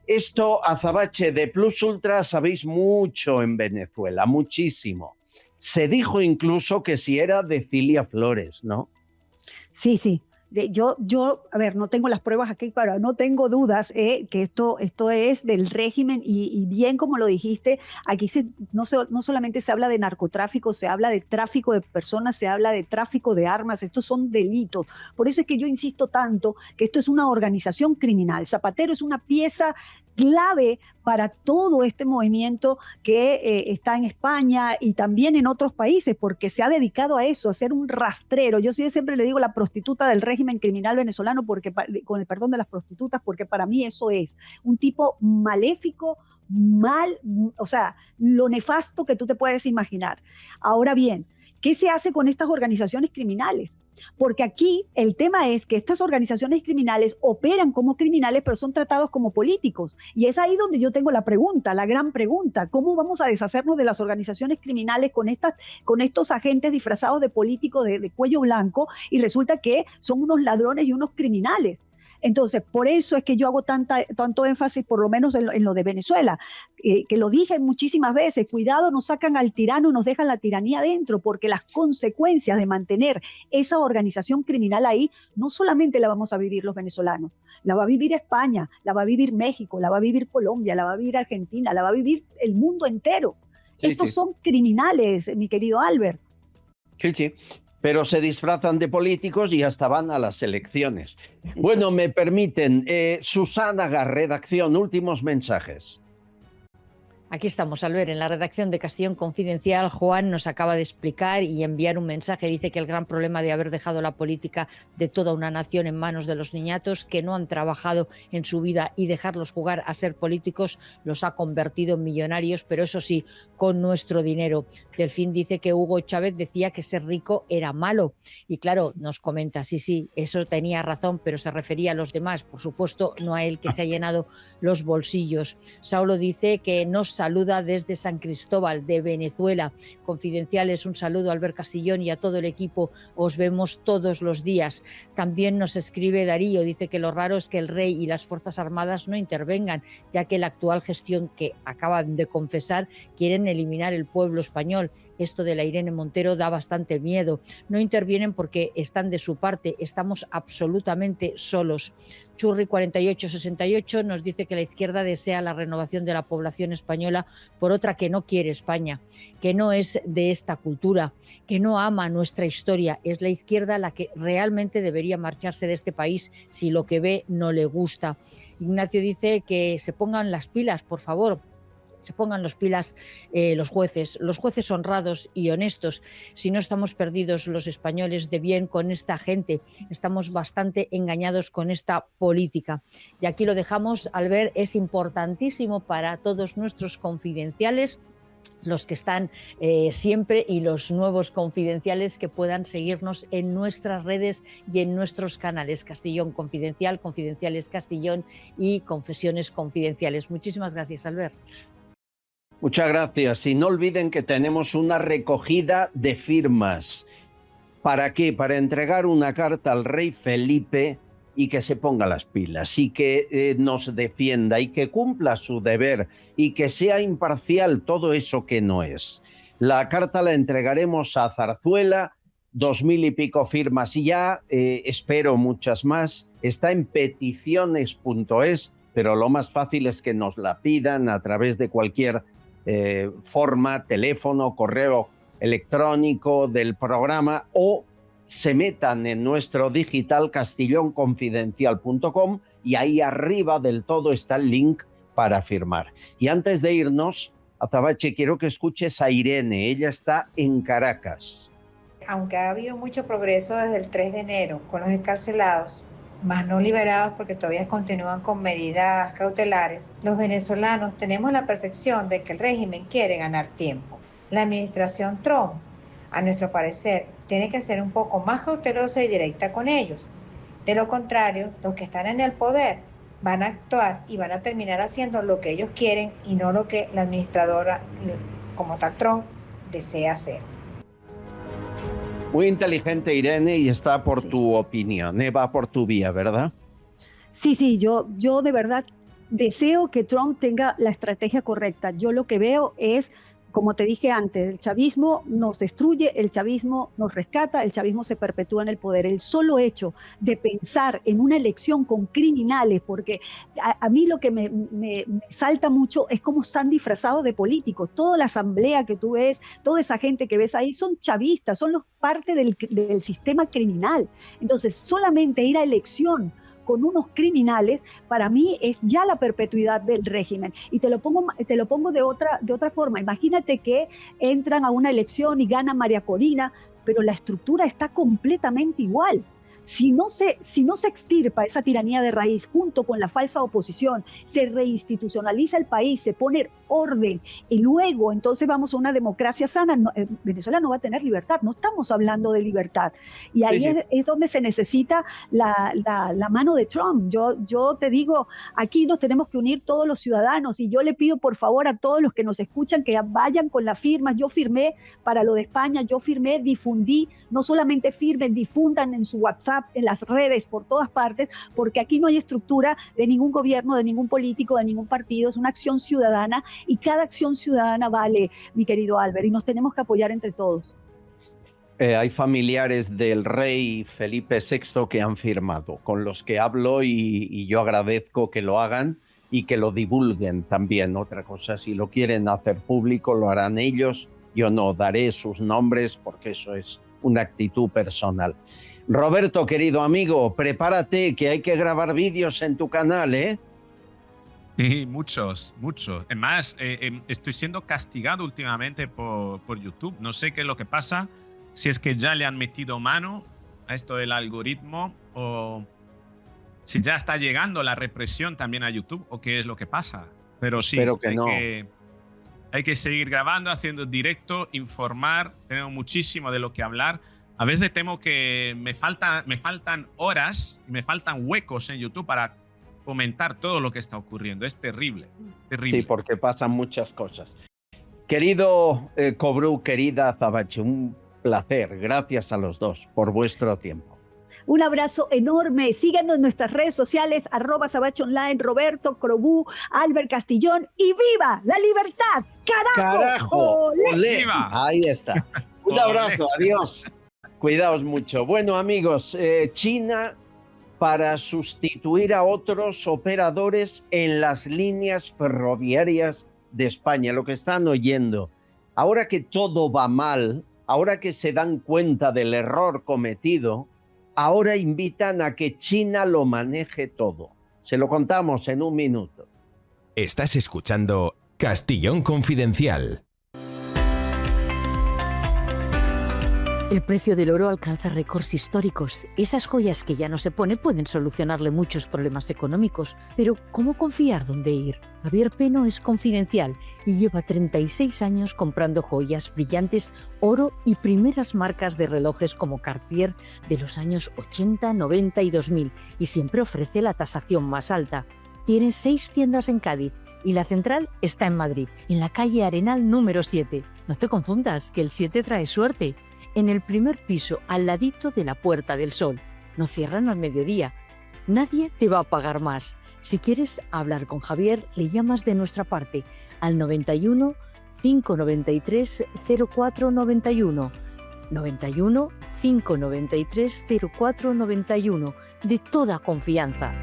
S1: Esto, Azabache, de Plus Ultra sabéis mucho en Venezuela, muchísimo. Se dijo incluso que si era de Cilia Flores, ¿no?
S3: Sí, sí. A ver, no tengo las pruebas aquí, pero no tengo dudas que esto es del régimen y bien como lo dijiste, aquí no solamente se habla de narcotráfico, se habla de tráfico de personas, se habla de tráfico de armas, estos son delitos. Por eso es que yo insisto tanto que esto es una organización criminal. Zapatero es una pieza clave para todo este movimiento que está en España y también en otros países, porque se ha dedicado a eso, a ser un rastrero. Yo siempre le digo la prostituta del régimen criminal venezolano, porque, con el perdón de las prostitutas, porque para mí eso es un tipo maléfico, o sea, lo nefasto que tú te puedes imaginar. Ahora bien, ¿qué se hace con estas organizaciones criminales? Porque aquí el tema es que estas organizaciones criminales operan como criminales, pero son tratados como políticos. Y es ahí donde yo tengo la pregunta, la gran pregunta. ¿Cómo vamos a deshacernos de las organizaciones criminales con estos agentes disfrazados de políticos de cuello blanco y resulta que son unos ladrones y unos criminales? Entonces, por eso es que yo hago tanto énfasis, por lo menos en lo de Venezuela, que lo dije muchísimas veces, cuidado, nos sacan al tirano y nos dejan la tiranía dentro, porque las consecuencias de mantener esa organización criminal ahí, no solamente la vamos a vivir los venezolanos, la va a vivir España, la va a vivir México, la va a vivir Colombia, la va a vivir Argentina, la va a vivir el mundo entero. Estos son criminales, mi querido Albert.
S1: Sí. Pero se disfrazan de políticos y hasta van a las elecciones. Bueno, me permiten, Susana, redacción, últimos mensajes.
S6: Aquí estamos, Albert, en la redacción de Castellón Confidencial. Juan nos acaba de explicar y enviar un mensaje. Dice que el gran problema de haber dejado la política de toda una nación en manos de los niñatos que no han trabajado en su vida y dejarlos jugar a ser políticos los ha convertido en millonarios, pero eso sí, con nuestro dinero. Delfín dice que Hugo Chávez decía que ser rico era malo. Y claro, nos comenta, sí, eso tenía razón, pero se refería a los demás, por supuesto, no a él, que se ha llenado los bolsillos. Saulo dice que nos saluda desde San Cristóbal de Venezuela. Confidenciales, un saludo a Albert Castillón y a todo el equipo. Os vemos todos los días. También nos escribe Darío, dice que lo raro es que el rey y las Fuerzas Armadas no intervengan, ya que la actual gestión que acaban de confesar quieren eliminar el pueblo español. Esto de la Irene Montero da bastante miedo. No intervienen porque están de su parte, estamos absolutamente solos. Churri 4868 nos dice que la izquierda desea la renovación de la población española por otra que no quiere España, que no es de esta cultura, que no ama nuestra historia. Es la izquierda la que realmente debería marcharse de este país si lo que ve no le gusta. Ignacio dice que se pongan las pilas, por favor. Se pongan las pilas los jueces honrados y honestos. Si no, estamos perdidos los españoles de bien con esta gente. Estamos bastante engañados con esta política. Y aquí lo dejamos, Albert, es importantísimo para todos nuestros confidenciales, los que están siempre y los nuevos confidenciales que puedan seguirnos en nuestras redes y en nuestros canales Castellón Confidencial, Confidenciales Castellón y Confesiones Confidenciales. Muchísimas gracias, Albert.
S1: Muchas gracias. Y no olviden que tenemos una recogida de firmas. ¿Para qué? Para entregar una carta al rey Felipe y que se ponga las pilas y que nos defienda y que cumpla su deber y que sea imparcial, todo eso que no es. La carta la entregaremos a Zarzuela, 2000 y pico firmas y ya, espero muchas más. Está en peticiones.es, pero lo más fácil es que nos la pidan a través de cualquier forma, teléfono, correo electrónico del programa o se metan en nuestro digital castellonconfidencial.com y ahí arriba del todo está el link para firmar. Y antes de irnos, Azabache, quiero que escuches a Irene, ella está en Caracas.
S9: Aunque ha habido mucho progreso desde el 3 de enero con los excarcelados, más no liberados porque todavía continúan con medidas cautelares, los venezolanos tenemos la percepción de que el régimen quiere ganar tiempo. La administración Trump, a nuestro parecer, tiene que ser un poco más cautelosa y directa con ellos. De lo contrario, los que están en el poder van a actuar y van a terminar haciendo lo que ellos quieren y no lo que la administradora, como tal Trump, desea hacer.
S1: Muy inteligente, Irene, y está por tu opinión, va por tu vía, ¿verdad?
S3: Sí, yo de verdad deseo que Trump tenga la estrategia correcta. Yo lo que veo es Como te dije antes, el chavismo nos destruye, el chavismo nos rescata, el chavismo se perpetúa en el poder. El solo hecho de pensar en una elección con criminales, porque a mí lo que me salta mucho es cómo están disfrazados de políticos. Toda la asamblea que tú ves, toda esa gente que ves ahí son chavistas, son parte del sistema criminal. Entonces, solamente ir a elección con unos criminales, para mí es ya la perpetuidad del régimen. Y te lo pongo de otra forma. Imagínate que entran a una elección y gana María Corina, pero la estructura está completamente igual. Si no se extirpa esa tiranía de raíz junto con la falsa oposición, se reinstitucionaliza el país, se pone orden y luego entonces vamos a una democracia sana, Venezuela no va a tener libertad, no estamos hablando de libertad. Y ahí es donde se necesita la mano de Trump. Yo te digo, aquí nos tenemos que unir todos los ciudadanos y yo le pido por favor a todos los que nos escuchan que vayan con las firmas. Yo firmé para lo de España, difundí, no solamente firmen, difundan en su WhatsApp, en las redes, por todas partes, porque aquí no hay estructura de ningún gobierno, de ningún político, de ningún partido, es una acción ciudadana y cada acción ciudadana vale, mi querido Albert, y nos tenemos que apoyar entre todos.
S1: Hay familiares del rey Felipe VI que han firmado, con los que hablo y yo agradezco que lo hagan y que lo divulguen también. Otra cosa, si lo quieren hacer público, lo harán ellos. Yo no daré sus nombres porque eso es una actitud personal. Roberto, querido amigo, prepárate que hay que grabar vídeos en tu canal, ¿eh?
S4: Sí, muchos. Además, estoy siendo castigado últimamente por YouTube. No sé qué es lo que pasa, si es que ya le han metido mano a esto del algoritmo o si ya está llegando la represión también a YouTube o qué es lo que pasa. Pero sí, hay que seguir grabando, haciendo directo, informar. Tenemos muchísimo de lo que hablar. A veces temo que me faltan horas, me faltan huecos en YouTube para comentar todo lo que está ocurriendo. Es terrible.
S1: Sí, porque pasan muchas cosas. Querido Kobru, querida Azabache, un placer. Gracias a los dos por vuestro tiempo.
S3: Un abrazo enorme. Síganos en nuestras redes sociales, @AzabacheOnline, Roberto, Kobru, Albert Castillón y ¡viva la libertad! ¡Carajo!
S1: ¡Olé! ¡Viva! Ahí está. Un abrazo. Adiós. Cuidaos mucho. Bueno, amigos, China para sustituir a otros operadores en las líneas ferroviarias de España, lo que están oyendo. Ahora que todo va mal, ahora que se dan cuenta del error cometido, ahora invitan a que China lo maneje todo. Se lo contamos en un minuto.
S10: Estás escuchando Castillón Confidencial.
S6: El precio del oro alcanza récords históricos. Esas joyas que ya no se pone pueden solucionarle muchos problemas económicos. Pero, ¿cómo confiar dónde ir? Javier Peno es confidencial y lleva 36 años comprando joyas, brillantes, oro y primeras marcas de relojes como Cartier de los años 80, 90 y 2000 y siempre ofrece la tasación más alta. Tiene 6 tiendas en Cádiz y la central está en Madrid, en la calle Arenal número 7. No te confundas, que el 7 trae suerte. En el primer piso, al ladito de la Puerta del Sol. No cierran al mediodía. Nadie te va a pagar más. Si quieres hablar con Javier, le llamas de nuestra parte al 91 593 0491. 91 593 0491. De toda confianza.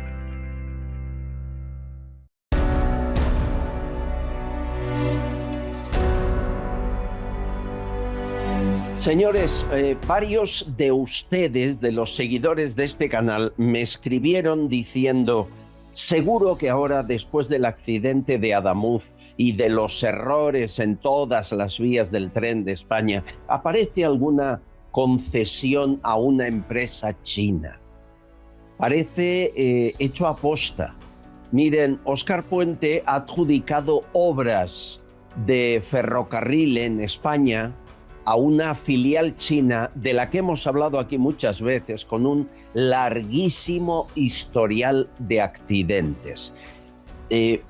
S1: Señores, varios de ustedes, de los seguidores de este canal, me escribieron diciendo: seguro que ahora, después del accidente de Adamuz y de los errores en todas las vías del tren de España, aparece alguna concesión a una empresa china. Parece hecho a posta. Miren, Óscar Puente ha adjudicado obras de ferrocarril en España a una filial china de la que hemos hablado aquí muchas veces, con un larguísimo historial de accidentes.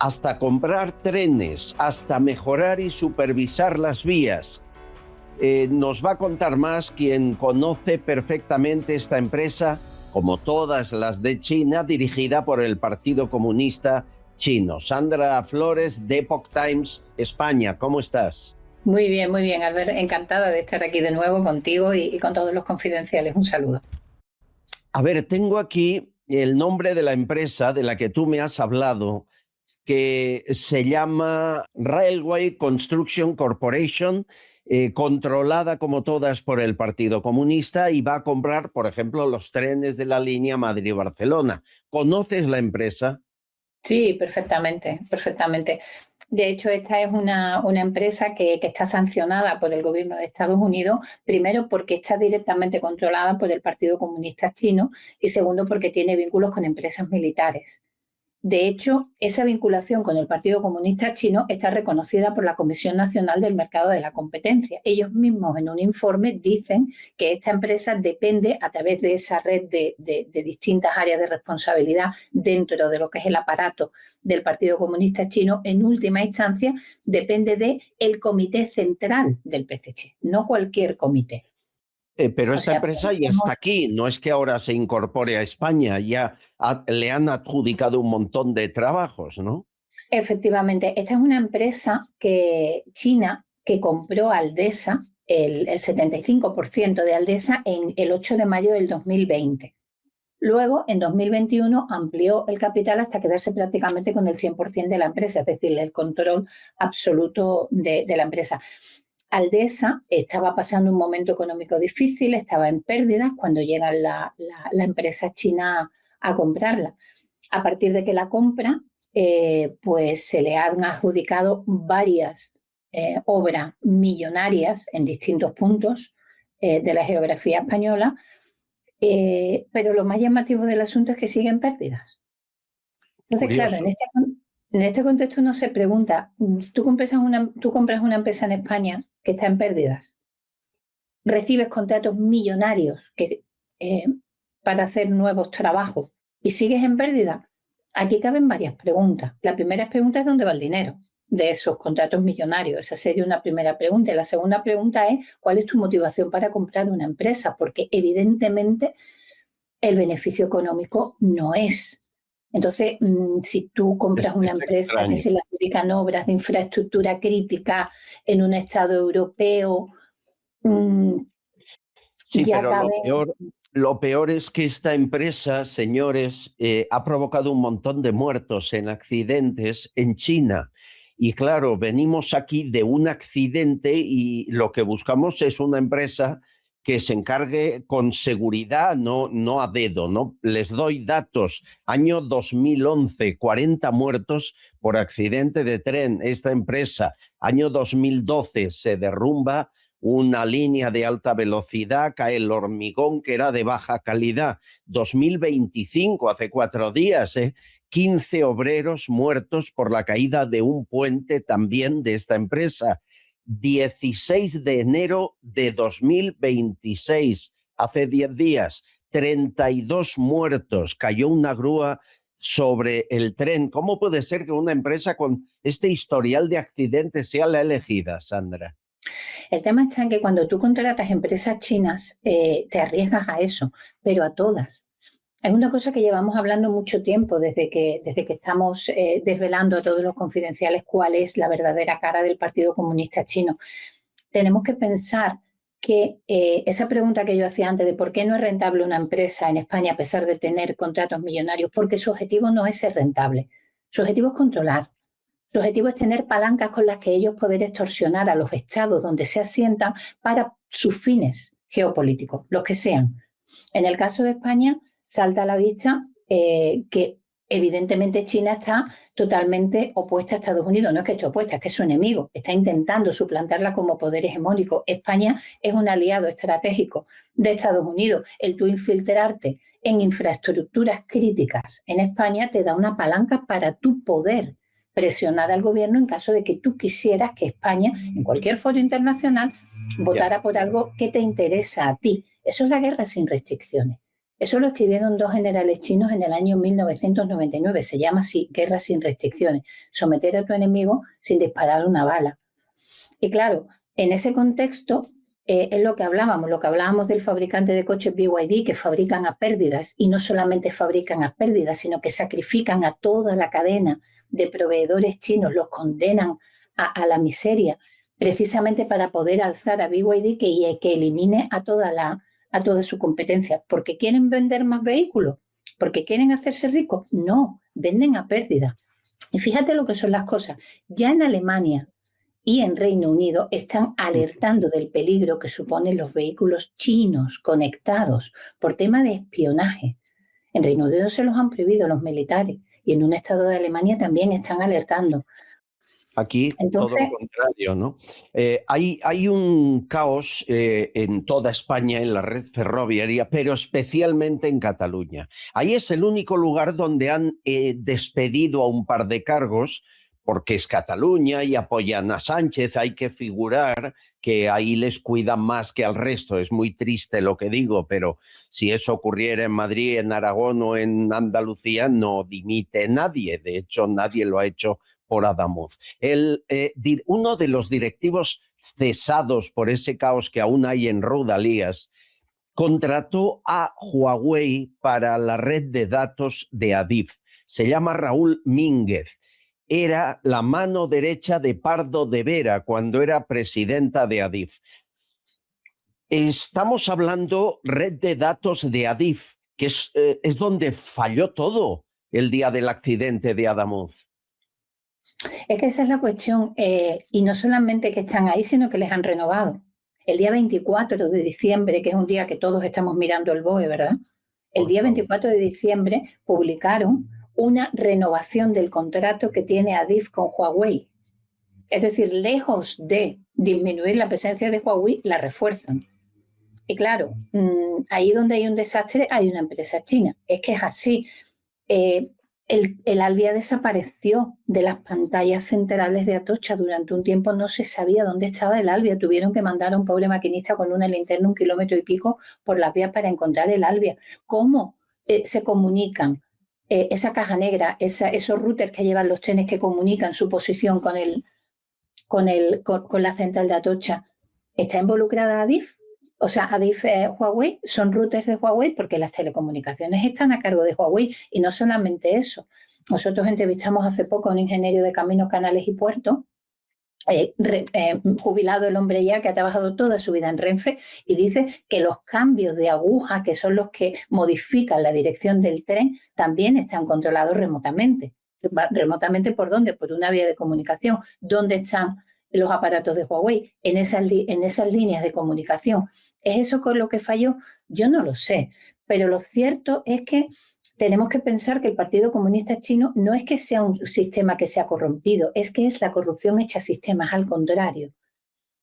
S1: Hasta comprar trenes, hasta mejorar y supervisar las vías. Nos va a contar más quien conoce perfectamente esta empresa, como todas las de China, dirigida por el Partido Comunista Chino. Sandra Flores, de Epoch Times, España, ¿cómo estás?
S11: Muy bien, Albert. Encantada de estar aquí de nuevo contigo y con todos los confidenciales. Un saludo.
S1: A ver, tengo aquí el nombre de la empresa de la que tú me has hablado, que se llama Railway Construction Corporation, controlada como todas por el Partido Comunista, y va a comprar, por ejemplo, los trenes de la línea Madrid-Barcelona. ¿Conoces la empresa?
S11: Sí, perfectamente. De hecho, esta es una empresa que está sancionada por el gobierno de Estados Unidos, primero porque está directamente controlada por el Partido Comunista Chino y segundo porque tiene vínculos con empresas militares. De hecho, esa vinculación con el Partido Comunista Chino está reconocida por la Comisión Nacional del Mercado de la Competencia. Ellos mismos en un informe dicen que esta empresa depende a través de esa red de distintas áreas de responsabilidad dentro de lo que es el aparato del Partido Comunista Chino. En última instancia, depende del Comité Central del PCC, no cualquier comité.
S1: Pero esa empresa ya está aquí, no es que ahora se incorpore a España, ya le han adjudicado un montón de trabajos, ¿no?
S11: Efectivamente, esta es una empresa china que compró Aldesa, el 75% de Aldesa, en el 8 de mayo del 2020. Luego, en 2021, amplió el capital hasta quedarse prácticamente con el 100% de la empresa, es decir, el control absoluto de la empresa. Aldesa estaba pasando un momento económico difícil, estaba en pérdidas cuando llega la empresa china a comprarla. A partir de que la compra, pues se le han adjudicado varias obras millonarias en distintos puntos de la geografía española, pero lo más llamativo del asunto es que siguen pérdidas. Entonces,
S1: Curioso.
S11: claro, en este contexto uno se pregunta, tú compras una empresa en España que está en pérdidas, recibes contratos millonarios para hacer nuevos trabajos y sigues en pérdida. Aquí caben varias preguntas. La primera pregunta es ¿dónde va el dinero de esos contratos millonarios? Esa sería una primera pregunta. Y la segunda pregunta es ¿cuál es tu motivación para comprar una empresa? Porque evidentemente el beneficio económico no es. Entonces, si tú compras una empresa que se le adjudican obras de infraestructura crítica en un Estado europeo,
S1: Sí,
S11: ya
S1: pero
S11: cabe...
S1: lo peor es que esta empresa, señores, ha provocado un montón de muertos en accidentes en China. Y claro, venimos aquí de un accidente y lo que buscamos es una empresa que se encargue con seguridad, no a dedo, ¿no? Les doy datos. Año 2011, 40 muertos por accidente de tren. Esta empresa, año 2012, se derrumba una línea de alta velocidad, cae el hormigón que era de baja calidad. 2025, hace 4 días, 15 obreros muertos por la caída de un puente también de esta empresa. 16 de enero de 2026, hace 10 días, 32 muertos, cayó una grúa sobre el tren. ¿Cómo puede ser que una empresa con este historial de accidentes sea la elegida, Sandra?
S11: El tema está en que cuando tú contratas empresas chinas, te arriesgas a eso, pero a todas. Es una cosa que llevamos hablando mucho tiempo, desde que estamos desvelando a todos los confidenciales cuál es la verdadera cara del Partido Comunista Chino. Tenemos que pensar que esa pregunta que yo hacía antes de por qué no es rentable una empresa en España a pesar de tener contratos millonarios, porque su objetivo no es ser rentable, su objetivo es controlar. Su objetivo es tener palancas con las que ellos poder extorsionar a los estados donde se asientan para sus fines geopolíticos, los que sean. En el caso de España, salta a la vista que evidentemente China está totalmente opuesta a Estados Unidos. No es que esté opuesta, es que es su enemigo. Está intentando suplantarla como poder hegemónico. España es un aliado estratégico de Estados Unidos. El tú infiltrarte en infraestructuras críticas en España te da una palanca para tu poder presionar al gobierno en caso de que tú quisieras que España, en cualquier foro internacional, votara por algo que te interesa a ti. Eso es la guerra sin restricciones. Eso lo escribieron 2 generales chinos en el año 1999. Se llama así, guerra sin restricciones. Someter a tu enemigo sin disparar una bala. Y claro, en ese contexto es lo que hablábamos del fabricante de coches BYD, que fabrican a pérdidas, y no solamente fabrican a pérdidas, sino que sacrifican a toda la cadena de proveedores chinos, los condenan a la miseria precisamente para poder alzar a BYD que elimine a toda su competencia. ¿Porque quieren vender más vehículos? ¿Porque quieren hacerse ricos? No, venden a pérdida. Y fíjate lo que son las cosas. Ya en Alemania y en Reino Unido están alertando del peligro que suponen los vehículos chinos conectados por tema de espionaje. En Reino Unido se los han prohibido los militares y en un estado de Alemania también están alertando.
S1: Aquí todo lo contrario, ¿no? Hay un caos en toda España en la red ferroviaria, pero especialmente en Cataluña. Ahí es el único lugar donde han despedido a un par de cargos, porque es Cataluña y apoyan a Sánchez. Hay que figurar que ahí les cuidan más que al resto. Es muy triste lo que digo, pero si eso ocurriera en Madrid, en Aragón o en Andalucía, no dimite nadie. De hecho, nadie lo ha hecho por Adamuz. Uno de los directivos cesados por ese caos que aún hay en Rodalías contrató a Huawei para la red de datos de Adif. Se llama Raúl Mínguez. Era la mano derecha de Pardo de Vera cuando era presidenta de Adif. Estamos hablando red de datos de Adif, que es donde falló todo el día del accidente de Adamuz.
S11: Es que esa es la cuestión, y no solamente que están ahí, sino que les han renovado. El día 24 de diciembre, que es un día que todos estamos mirando el BOE, ¿verdad? El día 24 de diciembre publicaron una renovación del contrato que tiene Adif con Huawei. Es decir, lejos de disminuir la presencia de Huawei, la refuerzan. Y claro, ahí donde hay un desastre hay una empresa china. Es que es así. El Alvia desapareció de las pantallas centrales de Atocha. Durante un tiempo no se sabía dónde estaba el Alvia. Tuvieron que mandar a un pobre maquinista con una linterna 1,5 kilómetros por las vías para encontrar el Alvia. ¿Cómo se comunican? Esa caja negra, esos routers que llevan los trenes que comunican su posición con la central de Atocha, ¿está involucrada Adif? O sea, Adif, Huawei, son routers de Huawei porque las telecomunicaciones están a cargo de Huawei. Y no solamente eso. Nosotros entrevistamos hace poco a un ingeniero de caminos, canales y puertos, jubilado el hombre ya, que ha trabajado toda su vida en Renfe, y dice que los cambios de aguja, que son los que modifican la dirección del tren, también están controlados remotamente. ¿Remotamente por dónde? Por una vía de comunicación. ¿Dónde están los aparatos de Huawei? En esas líneas de comunicación. ¿Es eso con lo que falló? Yo no lo sé, pero lo cierto es que tenemos que pensar que el Partido Comunista Chino no es que sea un sistema que se ha corrompido, es que es la corrupción hecha sistemas, al contrario.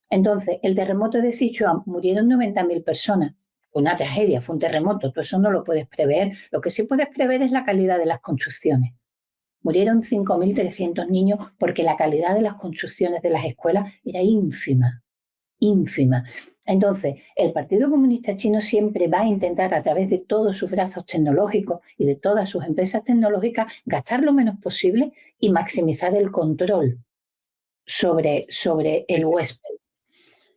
S11: Entonces, el terremoto de Sichuan, murieron 90.000 personas. Una tragedia, fue un terremoto, tú eso no lo puedes prever. Lo que sí puedes prever es la calidad de las construcciones. Murieron 5.300 niños porque la calidad de las construcciones de las escuelas era ínfima, ínfima. Entonces, el Partido Comunista Chino siempre va a intentar, a través de todos sus brazos tecnológicos y de todas sus empresas tecnológicas, gastar lo menos posible y maximizar el control sobre el huésped.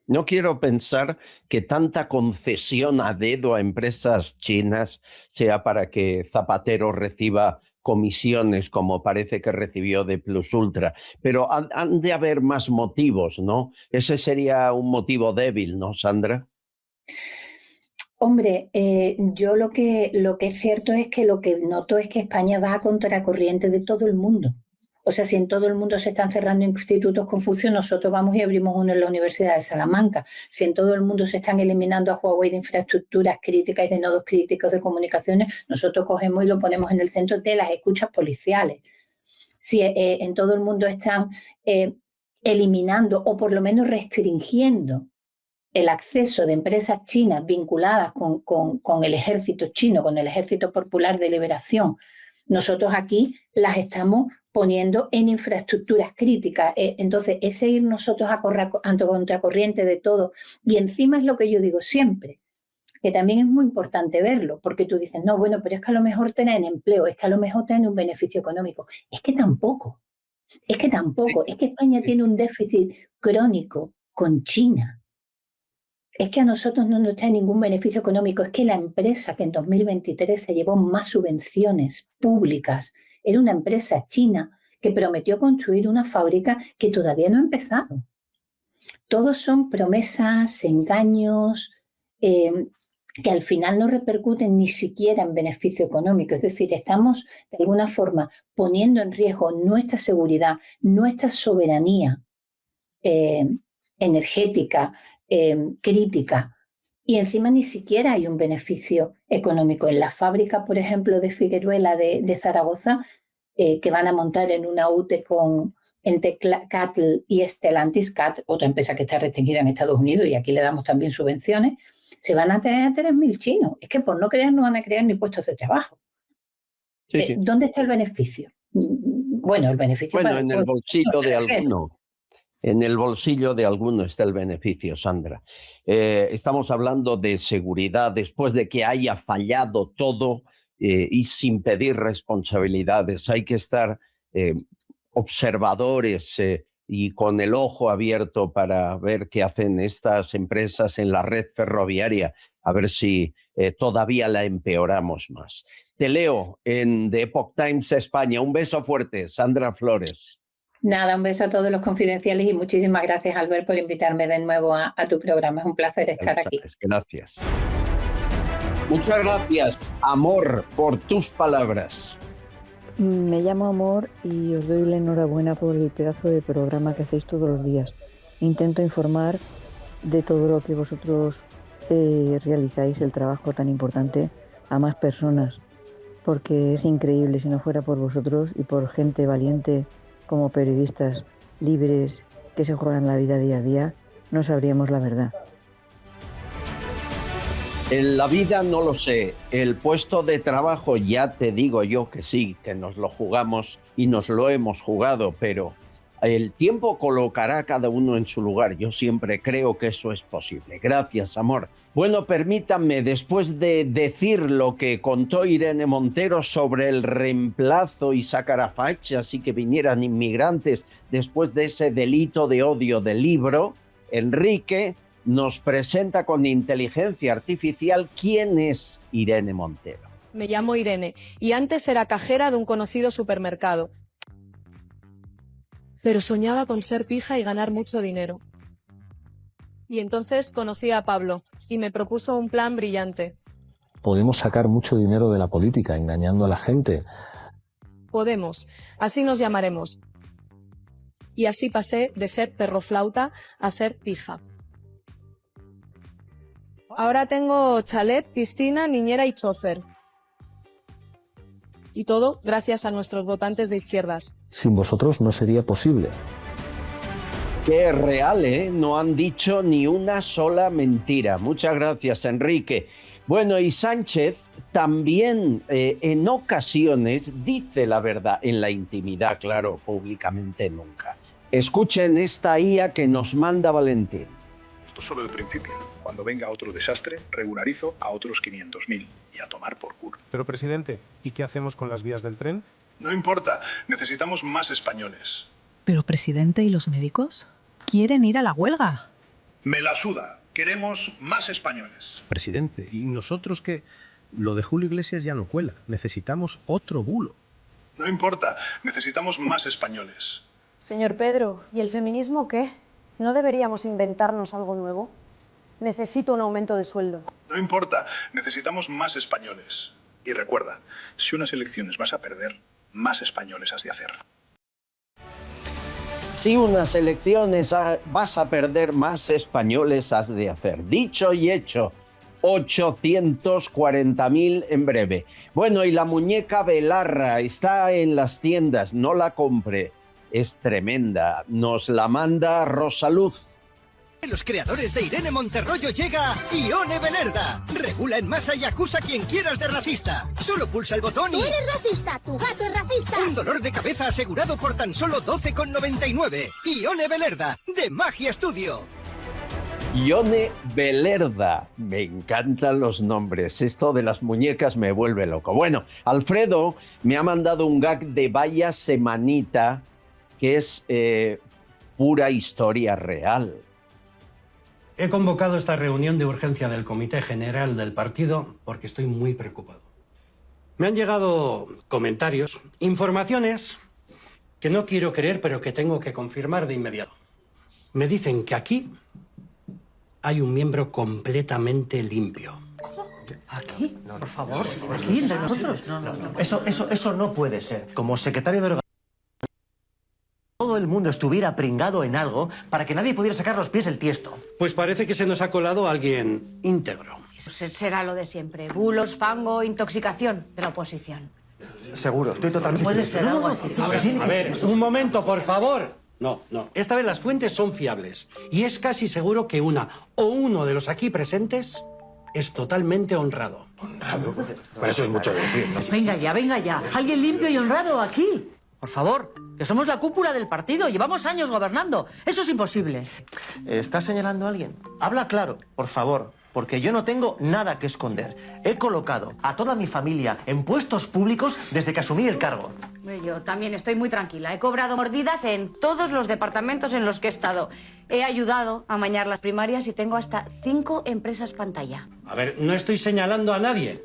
S1: No quiero pensar que tanta concesión a dedo a empresas chinas sea para que Zapatero reciba comisiones como parece que recibió de Plus Ultra, pero han de haber más motivos, ¿no? Ese sería un motivo débil, ¿no, Sandra?
S11: Hombre, yo lo que es cierto es que lo que noto es que España va a contracorriente de todo el mundo. O sea, si en todo el mundo se están cerrando institutos Confucio, nosotros vamos y abrimos uno en la Universidad de Salamanca. Si en todo el mundo se están eliminando a Huawei de infraestructuras críticas y de nodos críticos de comunicaciones, nosotros cogemos y lo ponemos en el centro de las escuchas policiales. Si en todo el mundo están eliminando o por lo menos restringiendo el acceso de empresas chinas vinculadas con el ejército chino, con el Ejército Popular de Liberación, nosotros aquí las estamos poniendo en infraestructuras críticas. Entonces, ese ir nosotros a contracorriente de todo, y encima es lo que yo digo siempre, que también es muy importante verlo, porque tú dices, no, bueno, pero es que a lo mejor tienen empleo, es que a lo mejor tienen un beneficio económico. Es que tampoco, es que España tiene un déficit crónico con China. Es que a nosotros no nos trae ningún beneficio económico, es que la empresa que en 2023 se llevó más subvenciones públicas era una empresa china que prometió construir una fábrica que todavía no ha empezado. Todos son promesas, engaños, que al final no repercuten ni siquiera en beneficio económico. Es decir, estamos de alguna forma poniendo en riesgo nuestra seguridad, nuestra soberanía energética, crítica, y encima ni siquiera hay un beneficio económico. En la fábrica, por ejemplo, de Figueruela de Zaragoza, que van a montar en una UTE entre Cattle y Stellantis, otra empresa que está restringida en Estados Unidos, y aquí le damos también subvenciones, se van a traer a 3.000 chinos. Es que por no crear no van a crear ni puestos de trabajo. Sí. ¿Dónde está el beneficio? Bueno, el beneficio...
S1: Bueno, en el bolsillo de alguno. En el bolsillo de alguno está el beneficio, Sandra. Estamos hablando de seguridad después de que haya fallado todo y sin pedir responsabilidades. Hay que estar observadores y con el ojo abierto para ver qué hacen estas empresas en la red ferroviaria, a ver si todavía la empeoramos más. Te leo en The Epoch Times España. Un beso fuerte, Sandra Flores.
S11: Nada, un beso a todos los confidenciales y muchísimas gracias, Albert, por invitarme de nuevo a tu programa. Es un placer estar aquí.
S1: Gracias. Muchas gracias, Amor, por tus palabras.
S12: Me llamo Amor y os doy la enhorabuena por el pedazo de programa que hacéis todos los días. Intento informar de todo lo que vosotros realizáis, el trabajo tan importante, a más personas, porque es increíble. Si no fuera por vosotros y por gente valiente como periodistas libres que se juegan la vida día a día, no sabríamos la verdad.
S1: En la vida no lo sé, el puesto de trabajo ya te digo yo que sí, que nos lo jugamos y nos lo hemos jugado, pero el tiempo colocará a cada uno en su lugar. Yo siempre creo que eso es posible. Gracias, Amor. Bueno, permítanme, después de decir lo que contó Irene Montero sobre el reemplazo y sacar a fachas y que vinieran inmigrantes después de ese delito de odio del libro, Enrique nos presenta con inteligencia artificial quién es Irene Montero.
S13: Me llamo Irene y antes era cajera de un conocido supermercado. Pero soñaba con ser pija y ganar mucho dinero. Y entonces conocí a Pablo y me propuso un plan brillante.
S14: Podemos sacar mucho dinero de la política engañando a la gente.
S13: Podemos, así nos llamaremos. Y así pasé de ser perroflauta a ser pija. Ahora tengo chalet, piscina, niñera y chofer. Y todo gracias a nuestros votantes de izquierdas.
S14: Sin vosotros no sería posible.
S1: Qué real, ¿eh? No han dicho ni una sola mentira. Muchas gracias, Enrique. Bueno, y Sánchez también en ocasiones dice la verdad, en la intimidad, claro, públicamente nunca. Escuchen esta IA que nos manda Valentín.
S15: Esto es solo el principio. Cuando venga otro desastre, regularizo a otros 500.000 y a tomar por culo.
S17: Pero, presidente, ¿y qué hacemos con las vías del tren?
S15: No importa, necesitamos más españoles.
S25: Pero, presidente, ¿y los médicos? ¿Quieren ir a la huelga?
S15: Me la suda. Queremos más españoles.
S26: Presidente, ¿y nosotros qué? Lo de Julio Iglesias ya no cuela. Necesitamos otro bulo.
S15: No importa, necesitamos más españoles.
S27: Señor Pedro, ¿y el feminismo qué? ¿No deberíamos inventarnos algo nuevo? Necesito un aumento de sueldo.
S15: No importa, necesitamos más españoles. Y recuerda, si unas elecciones vas a perder, más españoles has de hacer.
S1: Si unas elecciones vas a perder, más españoles has de hacer. Dicho y hecho, 840.000 en breve. Bueno, y la muñeca Belarra está en las tiendas, no la compre. Es tremenda, nos la manda Rosaluz.
S28: Los creadores de Irene Monterrollo llega Ione Belerda. Regula en masa y acusa a quien quieras de racista. Solo pulsa el botón y...
S29: ¡Tú eres racista! ¡Tu gato es racista!
S28: Un dolor de cabeza asegurado por tan solo 12,99. Ione Belerda, de Magia Studio.
S1: Ione Belerda. Me encantan los nombres. Esto de las muñecas me vuelve loco. Bueno, Alfredo me ha mandado un gag de Vaya Semanita, que es pura historia real.
S30: He convocado esta reunión de urgencia del Comité General del partido porque estoy muy preocupado. Me han llegado comentarios, informaciones que no quiero creer, pero que tengo que confirmar de inmediato. Me dicen que aquí hay un miembro completamente limpio.
S5: ¿Aquí? Por favor, aquí entre nosotros. No.
S7: Eso no puede ser. Como secretario de organización, todo el mundo estuviera pringado en algo para que nadie pudiera sacar los pies del tiesto.
S30: Pues parece que se nos ha colado alguien íntegro.
S8: Será lo de siempre. Bulos, fango, intoxicación de la oposición.
S7: Seguro, estoy totalmente...
S8: Puede ser algo así.
S30: A ver, un momento, por favor. No. Esta vez las fuentes son fiables. Y es casi seguro que una o uno de los aquí presentes es totalmente honrado.
S7: ¿Honrado? Para eso es mucho decir, ¿no?
S5: Venga ya. Alguien limpio y honrado aquí. Por favor, que somos la cúpula del partido. Llevamos años gobernando. Eso es imposible.
S7: ¿Estás señalando a alguien? Habla claro, por favor. Porque yo no tengo nada que esconder. He colocado a toda mi familia en puestos públicos desde que asumí el cargo.
S8: Yo también estoy muy tranquila. He cobrado mordidas en todos los departamentos en los que he estado. He ayudado a amañar las primarias y tengo hasta 5 empresas pantalla.
S30: A ver, no estoy señalando a nadie.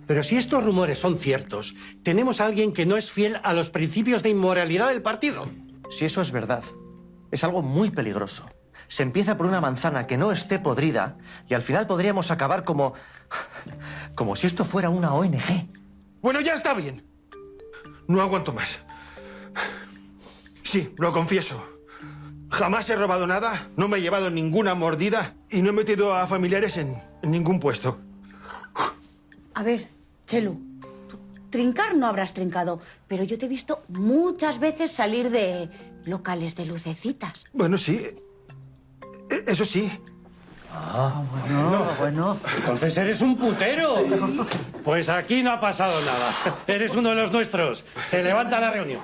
S30: Pero si estos rumores son ciertos, tenemos a alguien que no es fiel a los principios de inmoralidad del partido.
S7: Si eso es verdad, es algo muy peligroso. Se empieza por una manzana que no esté podrida y al final podríamos acabar como si esto fuera una ONG.
S16: Bueno, ya está bien. No aguanto más. Sí, lo confieso. Jamás he robado nada, no me he llevado ninguna mordida y no he metido a familiares en ningún puesto.
S8: A ver, Chelu, trincar no habrás trincado, pero yo te he visto muchas veces salir de locales de lucecitas.
S16: Bueno, sí. Eso sí.
S5: Bueno.
S30: Entonces eres un putero. Pues aquí no ha pasado nada. Eres uno de los nuestros. Se levanta la reunión.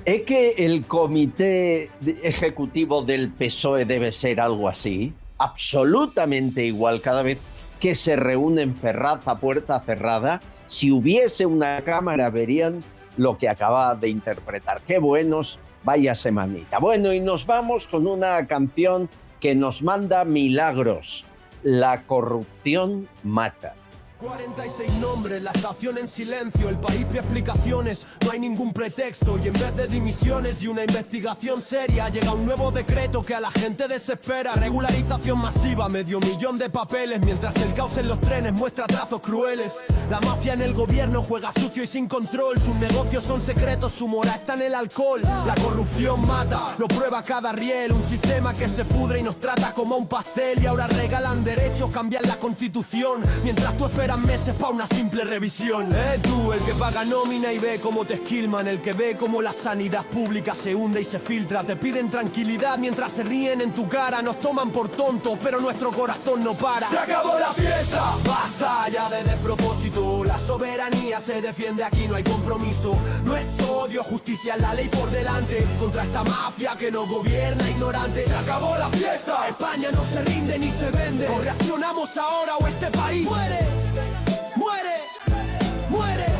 S1: ¿Es que el comité ejecutivo del PSOE debe ser algo así? Absolutamente igual cada vez que se reúnen Ferraz a puerta cerrada. Si hubiese una cámara verían lo que acaba de interpretar. ¡Qué buenos! Vaya semanita. Bueno, y nos vamos con una canción que nos manda Milagros. La corrupción mata.
S18: 46 nombres, la estación en silencio, el país pide explicaciones, no hay ningún pretexto y en vez de dimisiones y una investigación seria llega un nuevo decreto que a la gente desespera, regularización masiva, 500.000 de papeles, mientras el caos en los trenes muestra trazos crueles, la mafia en el gobierno juega sucio y sin control, sus negocios son secretos, su mora está en el alcohol, la corrupción mata, lo prueba cada riel, un sistema que se pudre y nos trata como un pastel y ahora regalan derechos, cambian la constitución, mientras tú esperas meses pa' una simple revisión. Tú, el que paga nómina y ve cómo te esquilman, el que ve cómo la sanidad pública se hunde y se filtra, te piden tranquilidad mientras se ríen en tu cara, nos toman por tontos, pero nuestro corazón no para. ¡Se acabó la fiesta! ¡Basta ya de despropósito! La soberanía se defiende, aquí no hay compromiso. No es odio, justicia, la ley por delante, contra esta mafia que nos gobierna ignorante. ¡Se acabó la fiesta! España no se rinde ni se vende. O reaccionamos ahora o este país muere.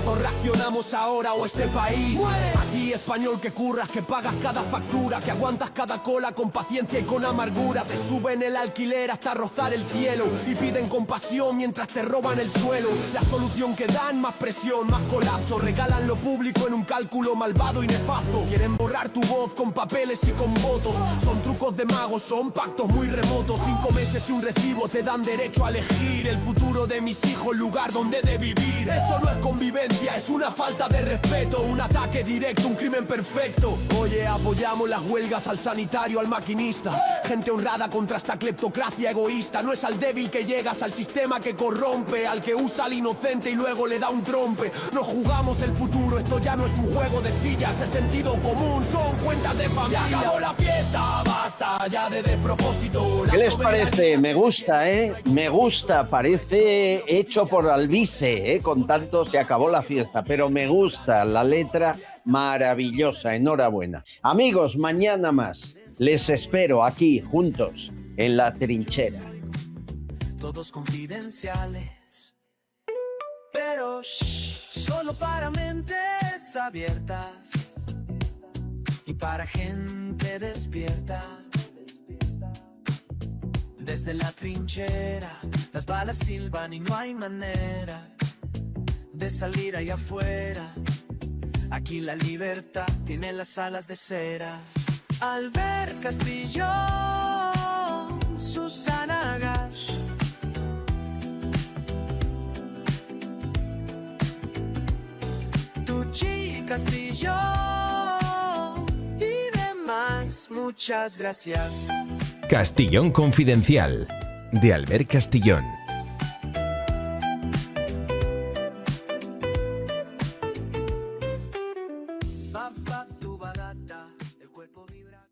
S18: O reaccionamos ahora o este país muere. Aquí español que curras, que pagas cada factura, que aguantas cada cola con paciencia y con amargura. Te suben el alquiler hasta rozar el cielo y piden compasión mientras te roban el suelo. La solución que dan, más presión, más colapso. Regalan lo público en un cálculo malvado y nefasto. Quieren borrar tu voz con papeles y con votos. Son trucos de magos, son pactos muy remotos. 5 meses y un recibo te dan derecho a elegir el futuro de mis hijos, el lugar donde de vivir. Eso no es convivencia, es una falta de respeto, un ataque directo, un crimen perfecto. Oye, apoyamos las huelgas al sanitario, al maquinista. Gente honrada contra esta cleptocracia egoísta. No es al débil que llegas, al sistema que corrompe, al que usa al inocente y luego le da un trompe. No jugamos el futuro, esto ya no es un juego de sillas, es sentido común, son cuentas de familia. Se acabó la fiesta, basta ya de despropósito.
S1: ¿Qué les parece? Me gusta, Me gusta, parece hecho por Alvise, con tanto se acabó la fiesta, pero me gusta la letra, maravillosa, enhorabuena. Amigos, mañana más, les espero aquí juntos en La Trinchera.
S19: Todos confidenciales, pero solo para mentes abiertas y para gente despierta. Desde la trinchera, las balas silban y no hay manera de salir allá afuera. Aquí la libertad tiene las alas de cera. Albert Castillón, Susana Gash. Tucci Castillón y demás, muchas gracias.
S2: Castillón Confidencial, de Albert Castillón.